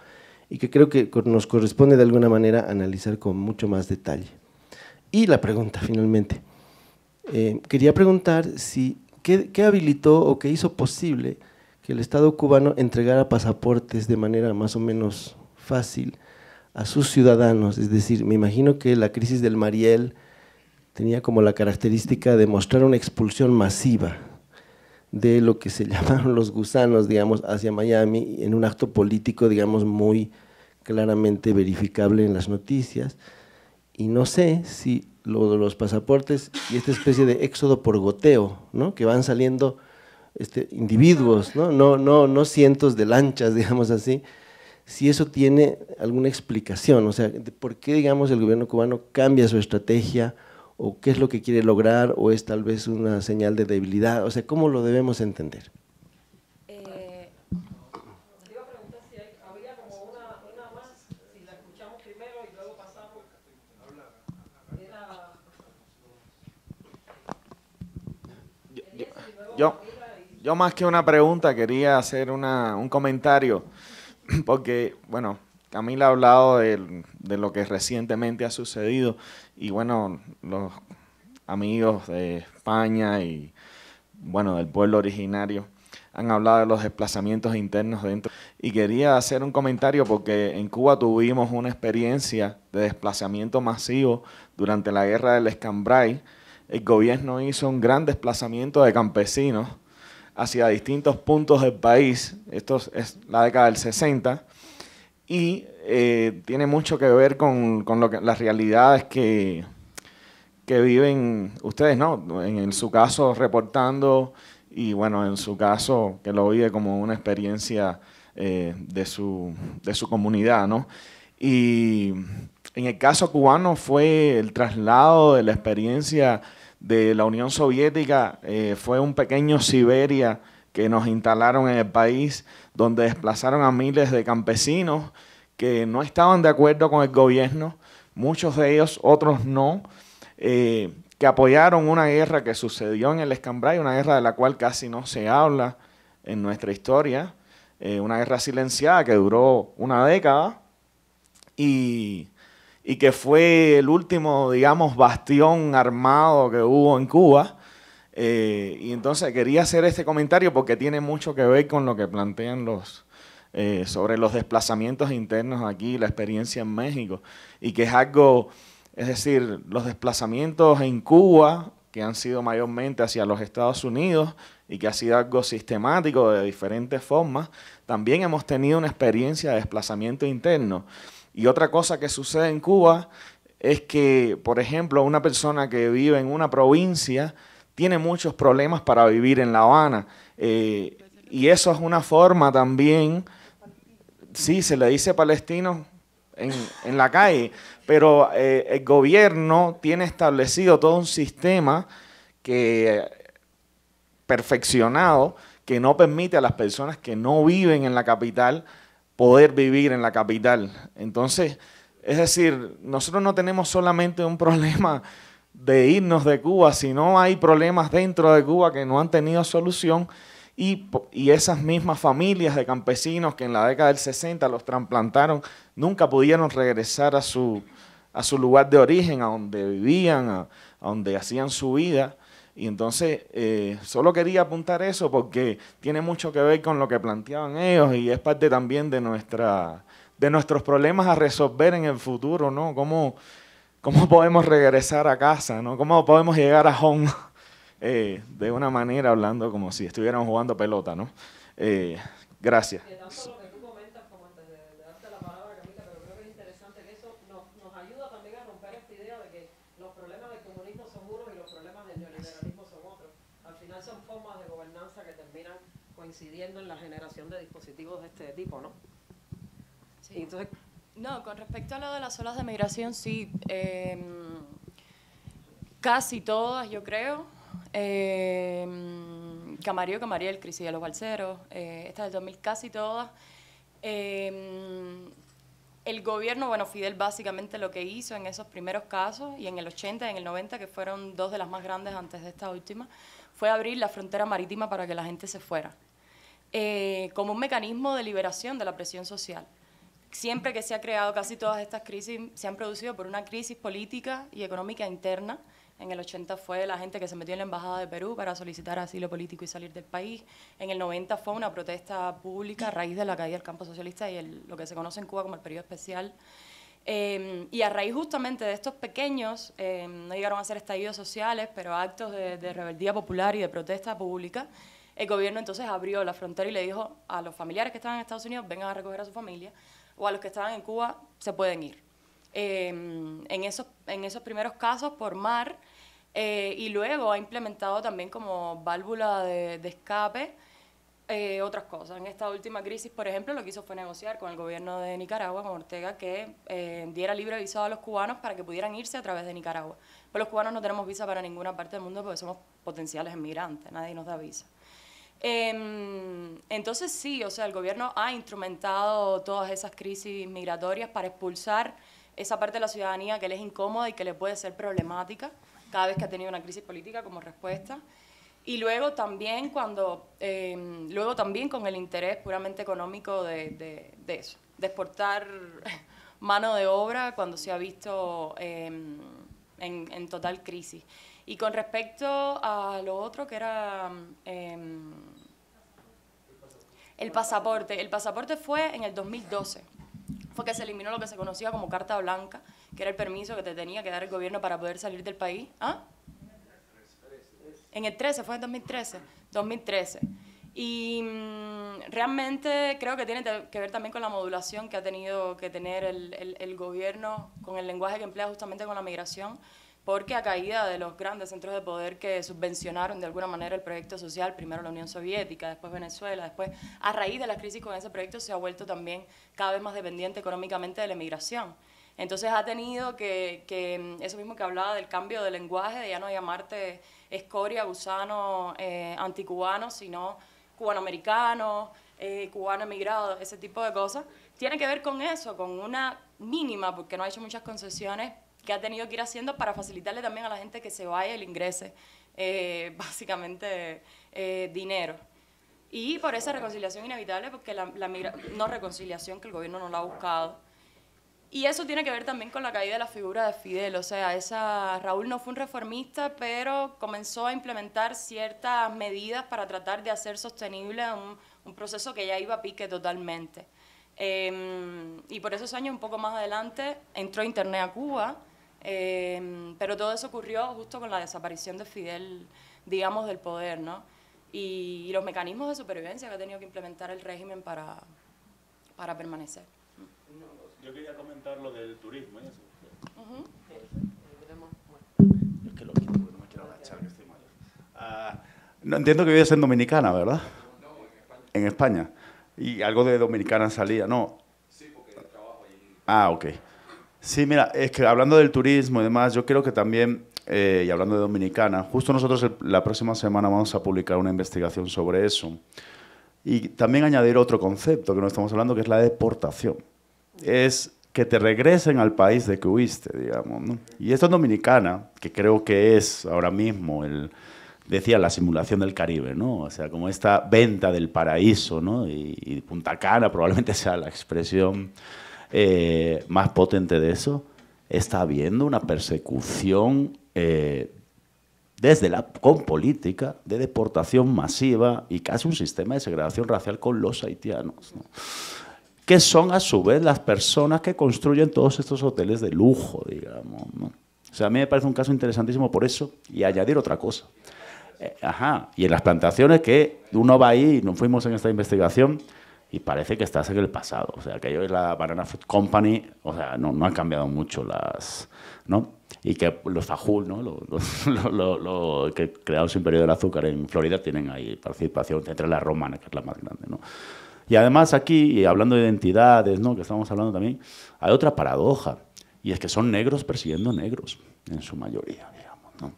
y que creo que nos corresponde de alguna manera analizar con mucho más detalle. Y la pregunta, finalmente. Quería preguntar si, ¿qué habilitó o qué hizo posible que el Estado cubano entregara pasaportes de manera más o menos fácil a sus ciudadanos? Es decir, me imagino que la crisis del Mariel tenía como la característica de mostrar una expulsión masiva de lo que se llamaron los gusanos, digamos, hacia Miami, en un acto político, digamos, muy claramente verificable en las noticias. Y no sé si lo de los pasaportes y esta especie de éxodo por goteo, ¿no?, que van saliendo individuos, ¿no? No cientos de lanchas, digamos así, si eso tiene alguna explicación, o sea, ¿por qué, digamos, el gobierno cubano cambia su estrategia o qué es lo que quiere lograr o es tal vez una señal de debilidad? O sea, ¿cómo lo debemos entender? Yo más que una pregunta quería hacer un comentario, porque, bueno, Camila ha hablado de lo que recientemente ha sucedido y, bueno, los amigos de España y, bueno, del pueblo originario han hablado de los desplazamientos internos dentro. Y quería hacer un comentario porque en Cuba tuvimos una experiencia de desplazamiento masivo durante la guerra del Escambray. El gobierno hizo un gran desplazamiento de campesinos hacia distintos puntos del país. Esto es la década del 60 y tiene mucho que ver con las realidades que viven ustedes, ¿no? En su caso reportando y, bueno, en su caso que lo vive como una experiencia de su comunidad, ¿no? Y en el caso cubano fue el traslado de la experiencia de la Unión Soviética, fue un pequeño Siberia que nos instalaron en el país, donde desplazaron a miles de campesinos que no estaban de acuerdo con el gobierno, muchos de ellos, otros no, que apoyaron una guerra que sucedió en el Escambray, una guerra de la cual casi no se habla en nuestra historia, una guerra silenciada que duró una década y que fue el último, digamos, bastión armado que hubo en Cuba. Y entonces quería hacer este comentario porque tiene mucho que ver con lo que plantean sobre los desplazamientos internos aquí, la experiencia en México, y que es algo, es decir, los desplazamientos en Cuba, que han sido mayormente hacia los Estados Unidos y que ha sido algo sistemático de diferentes formas, también hemos tenido una experiencia de desplazamiento interno. Y otra cosa que sucede en Cuba es que, por ejemplo, una persona que vive en una provincia tiene muchos problemas para vivir en La Habana. Y eso es una forma también, sí, se le dice palestino en la calle, pero el gobierno tiene establecido todo un sistema perfeccionado que no permite a las personas que no viven en la capital poder vivir en la capital. Entonces, es decir, nosotros no tenemos solamente un problema de irnos de Cuba, sino hay problemas dentro de Cuba que no han tenido solución y esas mismas familias de campesinos que en la década del 60 los trasplantaron, nunca pudieron regresar a su lugar de origen, a donde vivían, a donde hacían su vida. Y entonces, solo quería apuntar eso porque tiene mucho que ver con lo que planteaban ellos y es parte también de nuestros problemas a resolver en el futuro, ¿no? ¿Cómo podemos regresar a casa, ¿no? ¿Cómo podemos llegar a home de una manera hablando como si estuviéramos jugando pelota, ¿no? Gracias. Coincidiendo en la generación de dispositivos de este tipo, ¿no? Sí. Entonces, no, con respecto a lo de las olas de migración, sí, casi todas, yo creo. Camarillo, Camariel, Crisis de los Balseros, esta del 2000, casi todas. El gobierno, bueno, Fidel básicamente lo que hizo en esos primeros casos, y en el 80 y en el 90, que fueron dos de las más grandes antes de esta última, fue abrir la frontera marítima para que la gente se fuera, como un mecanismo de liberación de la presión social. Siempre que se ha creado, casi todas estas crisis se han producido por una crisis política y económica interna. En el 80 fue la gente que se metió en la Embajada de Perú para solicitar asilo político y salir del país. En el 90 fue una protesta pública a raíz de la caída del campo socialista y lo que se conoce en Cuba como el periodo especial. Y a raíz justamente de estos pequeños, no llegaron a ser estallidos sociales, pero actos de rebeldía popular y de protesta pública, el gobierno entonces abrió la frontera y le dijo a los familiares que estaban en Estados Unidos, vengan a recoger a su familia, o a los que estaban en Cuba, se pueden ir. En esos primeros casos por mar, y luego ha implementado también como válvula de escape otras cosas. En esta última crisis, por ejemplo, lo que hizo fue negociar con el gobierno de Nicaragua, con Ortega, que diera libre visado a los cubanos para que pudieran irse a través de Nicaragua. Pero los cubanos no tenemos visa para ninguna parte del mundo porque somos potenciales inmigrantes, nadie nos da visa. Entonces sí, o sea, el gobierno ha instrumentado todas esas crisis migratorias para expulsar esa parte de la ciudadanía que le es incómoda y que le puede ser problemática cada vez que ha tenido una crisis política como respuesta. Y luego también con el interés puramente económico de eso, de exportar mano de obra cuando se ha visto en total crisis. Y con respecto a lo otro que era el pasaporte fue en el 2012. Fue que se eliminó lo que se conocía como carta blanca, que era el permiso que te tenía que dar el gobierno para poder salir del país. ¿Ah? En el 13, fue en 2013. 2013. Y realmente creo que tiene que ver también con la modulación que ha tenido que tener el gobierno con el lenguaje que emplea justamente con la migración, porque a caída de los grandes centros de poder que subvencionaron de alguna manera el proyecto social, primero la Unión Soviética, después Venezuela, después a raíz de la crisis con ese proyecto se ha vuelto también cada vez más dependiente económicamente de la emigración. Entonces ha tenido que eso mismo que hablaba del cambio de lenguaje, de ya no llamarte escoria, gusano, anticubano, sino cubanoamericano, cubano emigrado, ese tipo de cosas, tiene que ver con eso, con una mínima, porque no ha hecho muchas concesiones, que ha tenido que ir haciendo para facilitarle también a la gente que se vaya y le ingrese básicamente dinero. Y por esa reconciliación inevitable, porque no reconciliación, que el gobierno no la ha buscado. Y eso tiene que ver también con la caída de la figura de Fidel, o sea, Raúl no fue un reformista, pero comenzó a implementar ciertas medidas para tratar de hacer sostenible un proceso que ya iba a pique totalmente. Y por esos años, un poco más adelante, entró Internet a Cuba, pero todo eso ocurrió justo con la desaparición de Fidel, digamos, del poder, ¿no? Y los mecanismos de supervivencia que ha tenido que implementar el régimen para permanecer. Yo quería comentar lo del turismo y eso. Es que lo quiero, no me quiero agachar, que estoy mayor. No, entiendo que vives en Dominicana, ¿verdad? No, en España. Y algo de Dominicana salía, ¿no? Sí, porque trabajo allí. Ah, ok. Sí, mira, es que hablando del turismo y demás, yo creo que también, y hablando de Dominicana, justo nosotros la próxima semana vamos a publicar una investigación sobre eso. Y también añadir otro concepto que no estamos hablando, que es la deportación. Es que te regresen al país de que huiste, digamos, ¿no? Y esto en Dominicana, que creo que es ahora mismo, decía, la simulación del Caribe, ¿no? O sea, como esta venta del paraíso, ¿no? Y Punta Cana probablemente sea la expresión más potente de eso. Está habiendo una persecución con política de deportación masiva y casi un sistema de segregación racial con los haitianos, ¿no? Que son a su vez las personas que construyen todos estos hoteles de lujo, digamos, ¿no? O sea, a mí me parece un caso interesantísimo por eso, y añadir otra cosa. Y en las plantaciones que uno va ahí, nos fuimos en esta investigación, y parece que estás en el pasado. O sea, que ellos, la Banana Fruit Company, o sea, no han cambiado mucho ¿no? Y que los Fajul, ¿no? Los que crearon su imperio del azúcar en Florida tienen ahí participación, entre la romana, que es la más grande, ¿no? Y además aquí, y hablando de identidades, ¿no?, que estamos hablando también, hay otra paradoja, y es que son negros persiguiendo negros, en su mayoría, digamos, ¿no?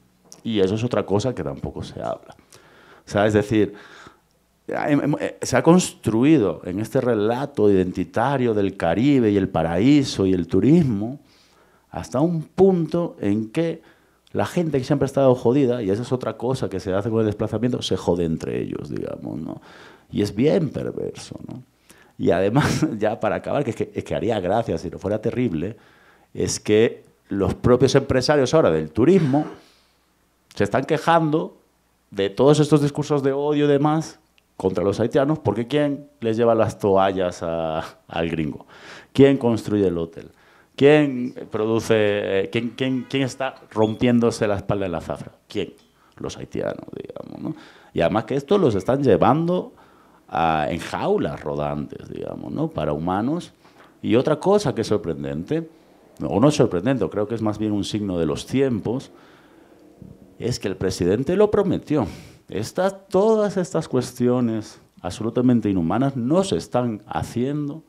Y eso es otra cosa que tampoco se habla. O sea, es decir, se ha construido en este relato identitario del Caribe y el paraíso y el turismo hasta un punto en que La gente que siempre ha estado jodida, y esa es otra cosa que se hace con el desplazamiento, se jode entre ellos, digamos, ¿no? Y es bien perverso, ¿no? Y además, ya para acabar, que haría gracia si no fuera terrible, es que los propios empresarios ahora del turismo se están quejando de todos estos discursos de odio y demás contra los haitianos, porque ¿quién les lleva las toallas al gringo? ¿Quién construye el hotel? ¿Quién produce, quién está rompiéndose la espalda en la zafra? ¿Quién? Los haitianos, digamos, ¿no? Y además que esto los están llevando en jaulas rodantes, digamos, ¿no? Para humanos. Y otra cosa que es sorprendente, o no es sorprendente, creo que es más bien un signo de los tiempos, es que el presidente lo prometió. Todas estas cuestiones absolutamente inhumanas no se están haciendo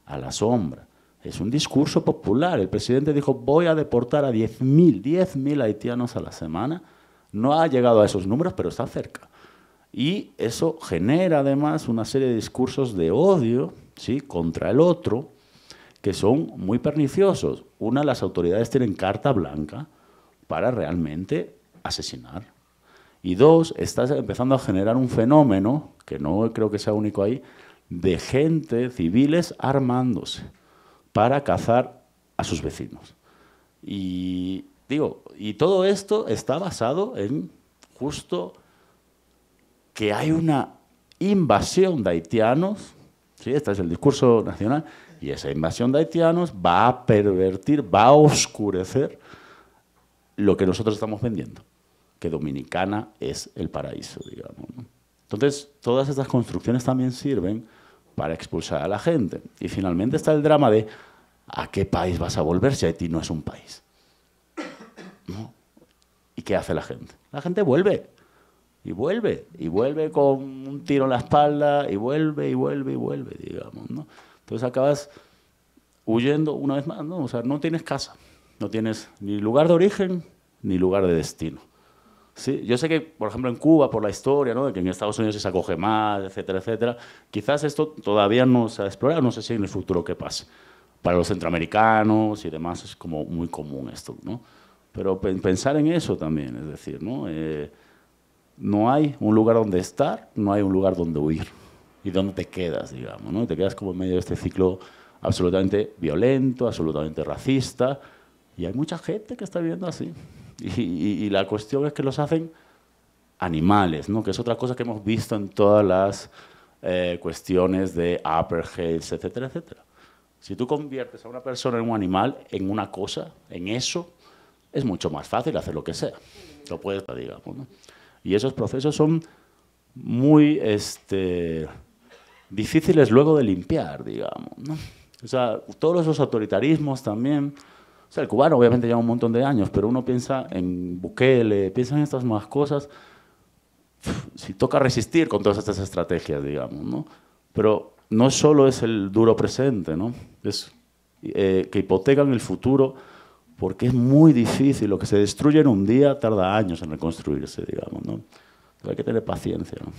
a la sombra. Es un discurso popular. El presidente dijo, voy a deportar a 10.000 haitianos a la semana. No ha llegado a esos números, pero está cerca. Y eso genera además una serie de discursos de odio, ¿sí?, contra el otro, que son muy perniciosos. Una, las autoridades tienen carta blanca para realmente asesinar. Y dos, estás empezando a generar un fenómeno, que no creo que sea único ahí, de gente, civiles, armándose para cazar a sus vecinos. Y todo esto está basado en justo que hay una invasión de haitianos, ¿sí? Este es el discurso nacional, y esa invasión de haitianos va a pervertir, va a oscurecer lo que nosotros estamos vendiendo, que Dominicana es el paraíso, digamos, ¿no? Entonces, todas estas construcciones también sirven para expulsar a la gente. Y finalmente está el drama de ¿a qué país vas a volver si Haití no es un país? ¿No? ¿Y qué hace la gente? La gente vuelve. Y vuelve con un tiro en la espalda, y vuelve, digamos, ¿no? Entonces acabas huyendo una vez más, ¿no? O sea, no tienes casa, no tienes ni lugar de origen ni lugar de destino. ¿Sí? Yo sé que, por ejemplo, en Cuba, por la historia, ¿no?, de que en Estados Unidos se acoge más, etcétera, etcétera, quizás esto todavía no se ha explorado, no sé si en el futuro qué pase. Para los centroamericanos y demás es como muy común esto, ¿no? Pero pensar en eso también, es decir, ¿no? No hay un lugar donde estar, no hay un lugar donde huir. Y dónde te quedas, digamos, ¿no? Te quedas como en medio de este ciclo absolutamente violento, absolutamente racista, y hay mucha gente que está viviendo así. Y la cuestión es que los hacen animales, ¿no?, que es otra cosa que hemos visto en todas las cuestiones de apartheid, etcétera, etcétera. Si tú conviertes a una persona en un animal, en una cosa, en eso, es mucho más fácil hacer lo que sea. Lo puedes, digamos, ¿no? Y esos procesos son muy difíciles luego de limpiar, digamos, ¿no? O sea, todos esos autoritarismos también. O sea, el cubano obviamente lleva un montón de años, pero uno piensa en Bukele, piensa en estas más cosas. Si toca resistir con todas estas estrategias, digamos, ¿no? Pero no solo es el duro presente, ¿no? Es que hipotecan el futuro, porque es muy difícil. Lo que se destruye en un día tarda años en reconstruirse, digamos, ¿no? Entonces hay que tener paciencia, ¿no?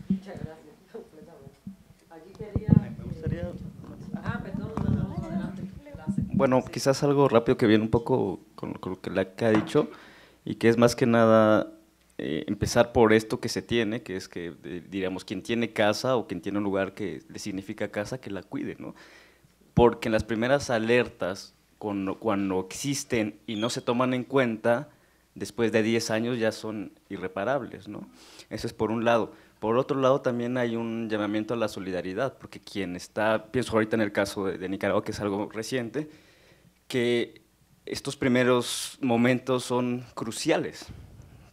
Muchas gracias, completamente. Aquí quería... Me gustaría... perdón, adelante. Bueno, quizás algo rápido que viene un poco con lo que la que ha dicho, y que es más que nada empezar por esto que se tiene, que es que, diríamos, quien tiene casa o quien tiene un lugar que le significa casa, que la cuide, ¿no? Porque en las primeras alertas, cuando existen y no se toman en cuenta, después de 10 años ya son irreparables, ¿no? Eso es por un lado. Por otro lado, también hay un llamamiento a la solidaridad, porque quien está, pienso ahorita en el caso de Nicaragua, que es algo reciente, que estos primeros momentos son cruciales.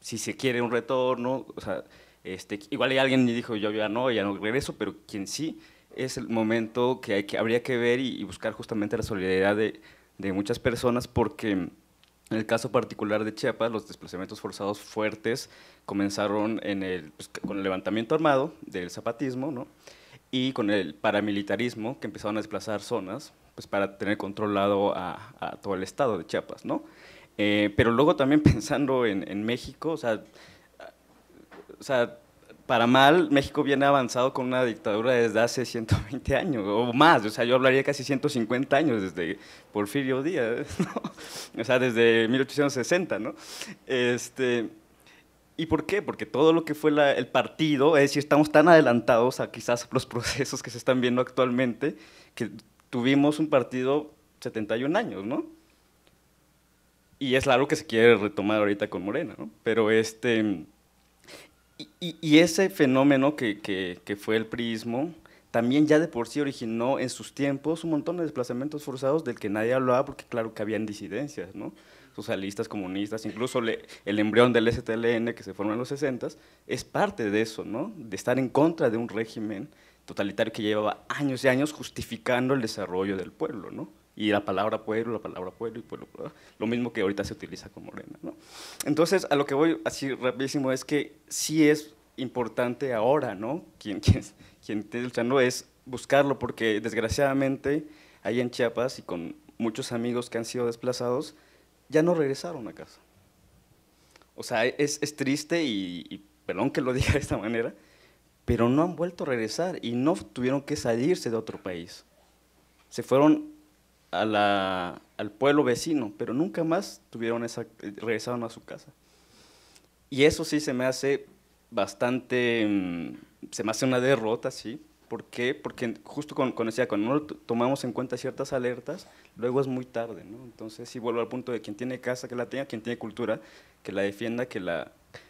Si se quiere un retorno, o sea, igual hay alguien que dijo, yo ya no regreso, pero quien sí, es el momento que habría que ver y buscar justamente la solidaridad de muchas personas, porque en el caso particular de Chiapas, los desplazamientos forzados fuertes comenzaron con el levantamiento armado del zapatismo, ¿no?, y con el paramilitarismo, que empezaron a desplazar zonas pues, para tener controlado a todo el estado de Chiapas, ¿no? Pero luego también pensando en México, o sea, para mal, México viene avanzado con una dictadura desde hace 120 años o más. O sea, yo hablaría casi 150 años desde Porfirio Díaz, ¿no? O sea, desde 1860, ¿no? ¿Y por qué? Porque todo lo que fue el partido, es decir, estamos tan adelantados a quizás los procesos que se están viendo actualmente, que tuvimos un partido 71 años, ¿no? Y es algo que se quiere retomar ahorita con Morena, ¿no? Pero y ese fenómeno que fue el priismo, también ya de por sí originó en sus tiempos un montón de desplazamientos forzados del que nadie hablaba, porque claro que habían disidencias, ¿no? Socialistas, comunistas, incluso el embrión del STLN que se formó en los 60s, es parte de eso, ¿no? De estar en contra de un régimen totalitario que llevaba años y años justificando el desarrollo del pueblo, ¿no? Y la palabra pueblo y pueblo, lo mismo que ahorita se utiliza con Morena, ¿no? Entonces, a lo que voy así rapidísimo es que sí es importante ahora, ¿no? Quien esté luchando es buscarlo, porque desgraciadamente ahí en Chiapas y con muchos amigos que han sido desplazados, ya no regresaron a casa. O sea, es triste y perdón que lo diga de esta manera, pero no han vuelto a regresar y no tuvieron que salirse de otro país. Se fueron al pueblo vecino, pero nunca más regresaron a su casa. Y eso sí se me hace bastante, se me hace una derrota, ¿sí? ¿Por qué? Porque justo cuando no tomamos en cuenta ciertas alertas, luego es muy tarde, ¿no? Entonces sí vuelvo al punto de quien tiene casa, que la tenga, quien tiene cultura, que la defienda,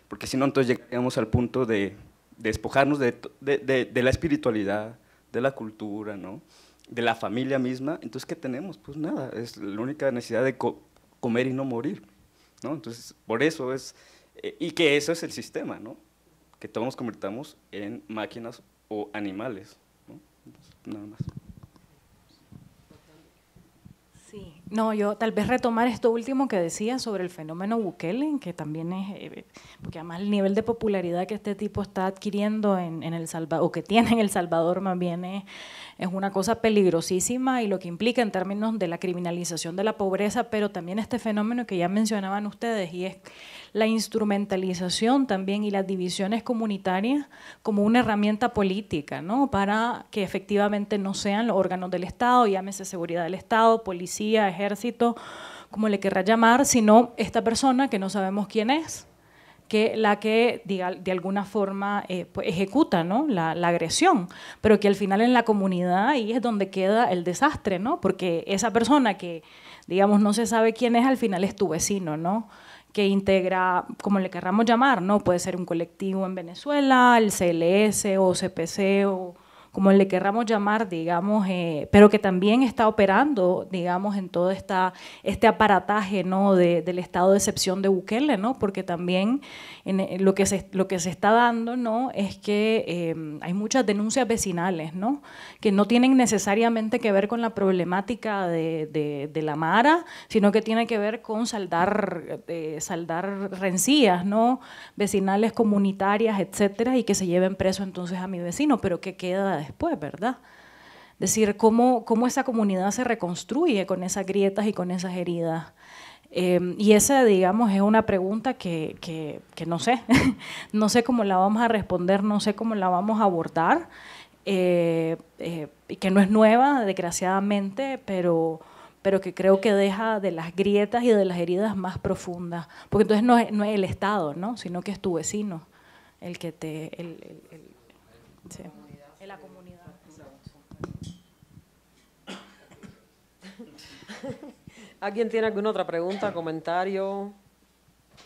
porque si no, entonces llegamos al punto de despojarnos de la espiritualidad, de la cultura, ¿no? De la familia misma. Entonces, ¿qué tenemos? Pues nada, es la única necesidad de comer y no morir, ¿no? Entonces, por eso y que eso es el sistema, ¿no? Que todos nos convirtamos en máquinas o animales, ¿no? Entonces, nada más. Sí, no, yo tal vez retomar esto último que decía sobre el fenómeno Bukele, que también es, porque además el nivel de popularidad que este tipo está adquiriendo en El Salvador, o que tiene en El Salvador más bien, es una cosa peligrosísima, y lo que implica en términos de la criminalización de la pobreza, pero también este fenómeno que ya mencionaban ustedes, y es la instrumentalización también y las divisiones comunitarias como una herramienta política, ¿no? Para que efectivamente no sean los órganos del Estado, llámese seguridad del Estado, policía, ejército, como le querrá llamar, sino esta persona que no sabemos quién es, la que de alguna forma pues ejecuta, ¿no? la agresión, pero que al final en la comunidad ahí es donde queda el desastre, ¿no? Porque esa persona que, digamos, no se sabe quién es, al final es tu vecino, ¿no? Que integra, como le querramos llamar, ¿no? Puede ser un colectivo en Venezuela, el CLS o CPC o como le querramos llamar, digamos, pero que también está operando, digamos, en todo este aparataje, ¿no? del estado de excepción de Bukele, ¿no? Porque también lo que se está dando, ¿no? Es que hay muchas denuncias vecinales, ¿no? Que no tienen necesariamente que ver con la problemática de la Mara, sino que tiene que ver con saldar rencillas, ¿no? Vecinales, comunitarias, etcétera, y que se lleven preso entonces a mi vecino, pero ¿qué queda después, verdad? Es decir, cómo esa comunidad se reconstruye con esas grietas y con esas heridas. Y esa, digamos, es una pregunta que no sé, no sé cómo la vamos a responder, no sé cómo la vamos a abordar, y que no es nueva, desgraciadamente, pero que creo que deja de las grietas y de las heridas más profundas, porque entonces no es el Estado, ¿no? Sino que es tu vecino el que sí. En la comunidad. ¿Alguien tiene alguna otra pregunta, comentario?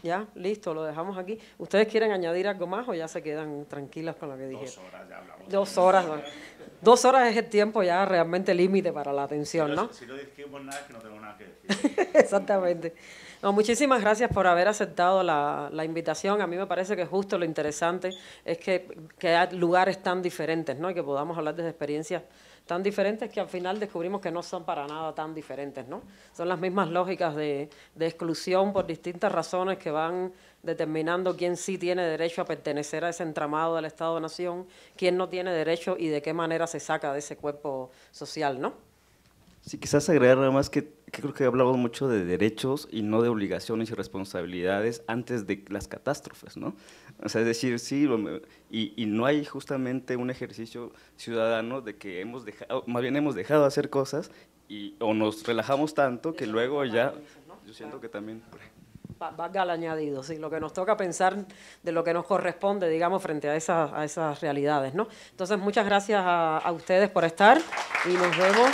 ¿Ya? Listo, lo dejamos aquí. ¿Ustedes quieren añadir algo más o ya se quedan tranquilas con lo que dijeron? 2 horas ya hablamos. 2 horas. 2 horas es el tiempo ya realmente límite para la atención, ¿no? Si no dijimos nada es que no tengo nada que decir. Exactamente. No, muchísimas gracias por haber aceptado la invitación. A mí me parece que justo lo interesante es que hay lugares tan diferentes, ¿no? Y que podamos hablar desde experiencias tan diferentes que al final descubrimos que no son para nada tan diferentes, ¿no? Son las mismas lógicas de exclusión por distintas razones que van determinando quién sí tiene derecho a pertenecer a ese entramado del Estado-Nación, quién no tiene derecho y de qué manera se saca de ese cuerpo social, ¿no? Sí, quizás agregar nada más que creo que hablamos mucho de derechos y no de obligaciones y responsabilidades antes de las catástrofes, ¿no? O sea, es decir, sí, y no hay justamente un ejercicio ciudadano de que hemos dejado, más bien hemos dejado de hacer cosas o nos relajamos tanto que luego ya, yo siento que también... Valga el añadido, sí, lo que nos toca pensar de lo que nos corresponde, digamos, frente a esas realidades, ¿no? Entonces, muchas gracias a ustedes por estar y nos vemos.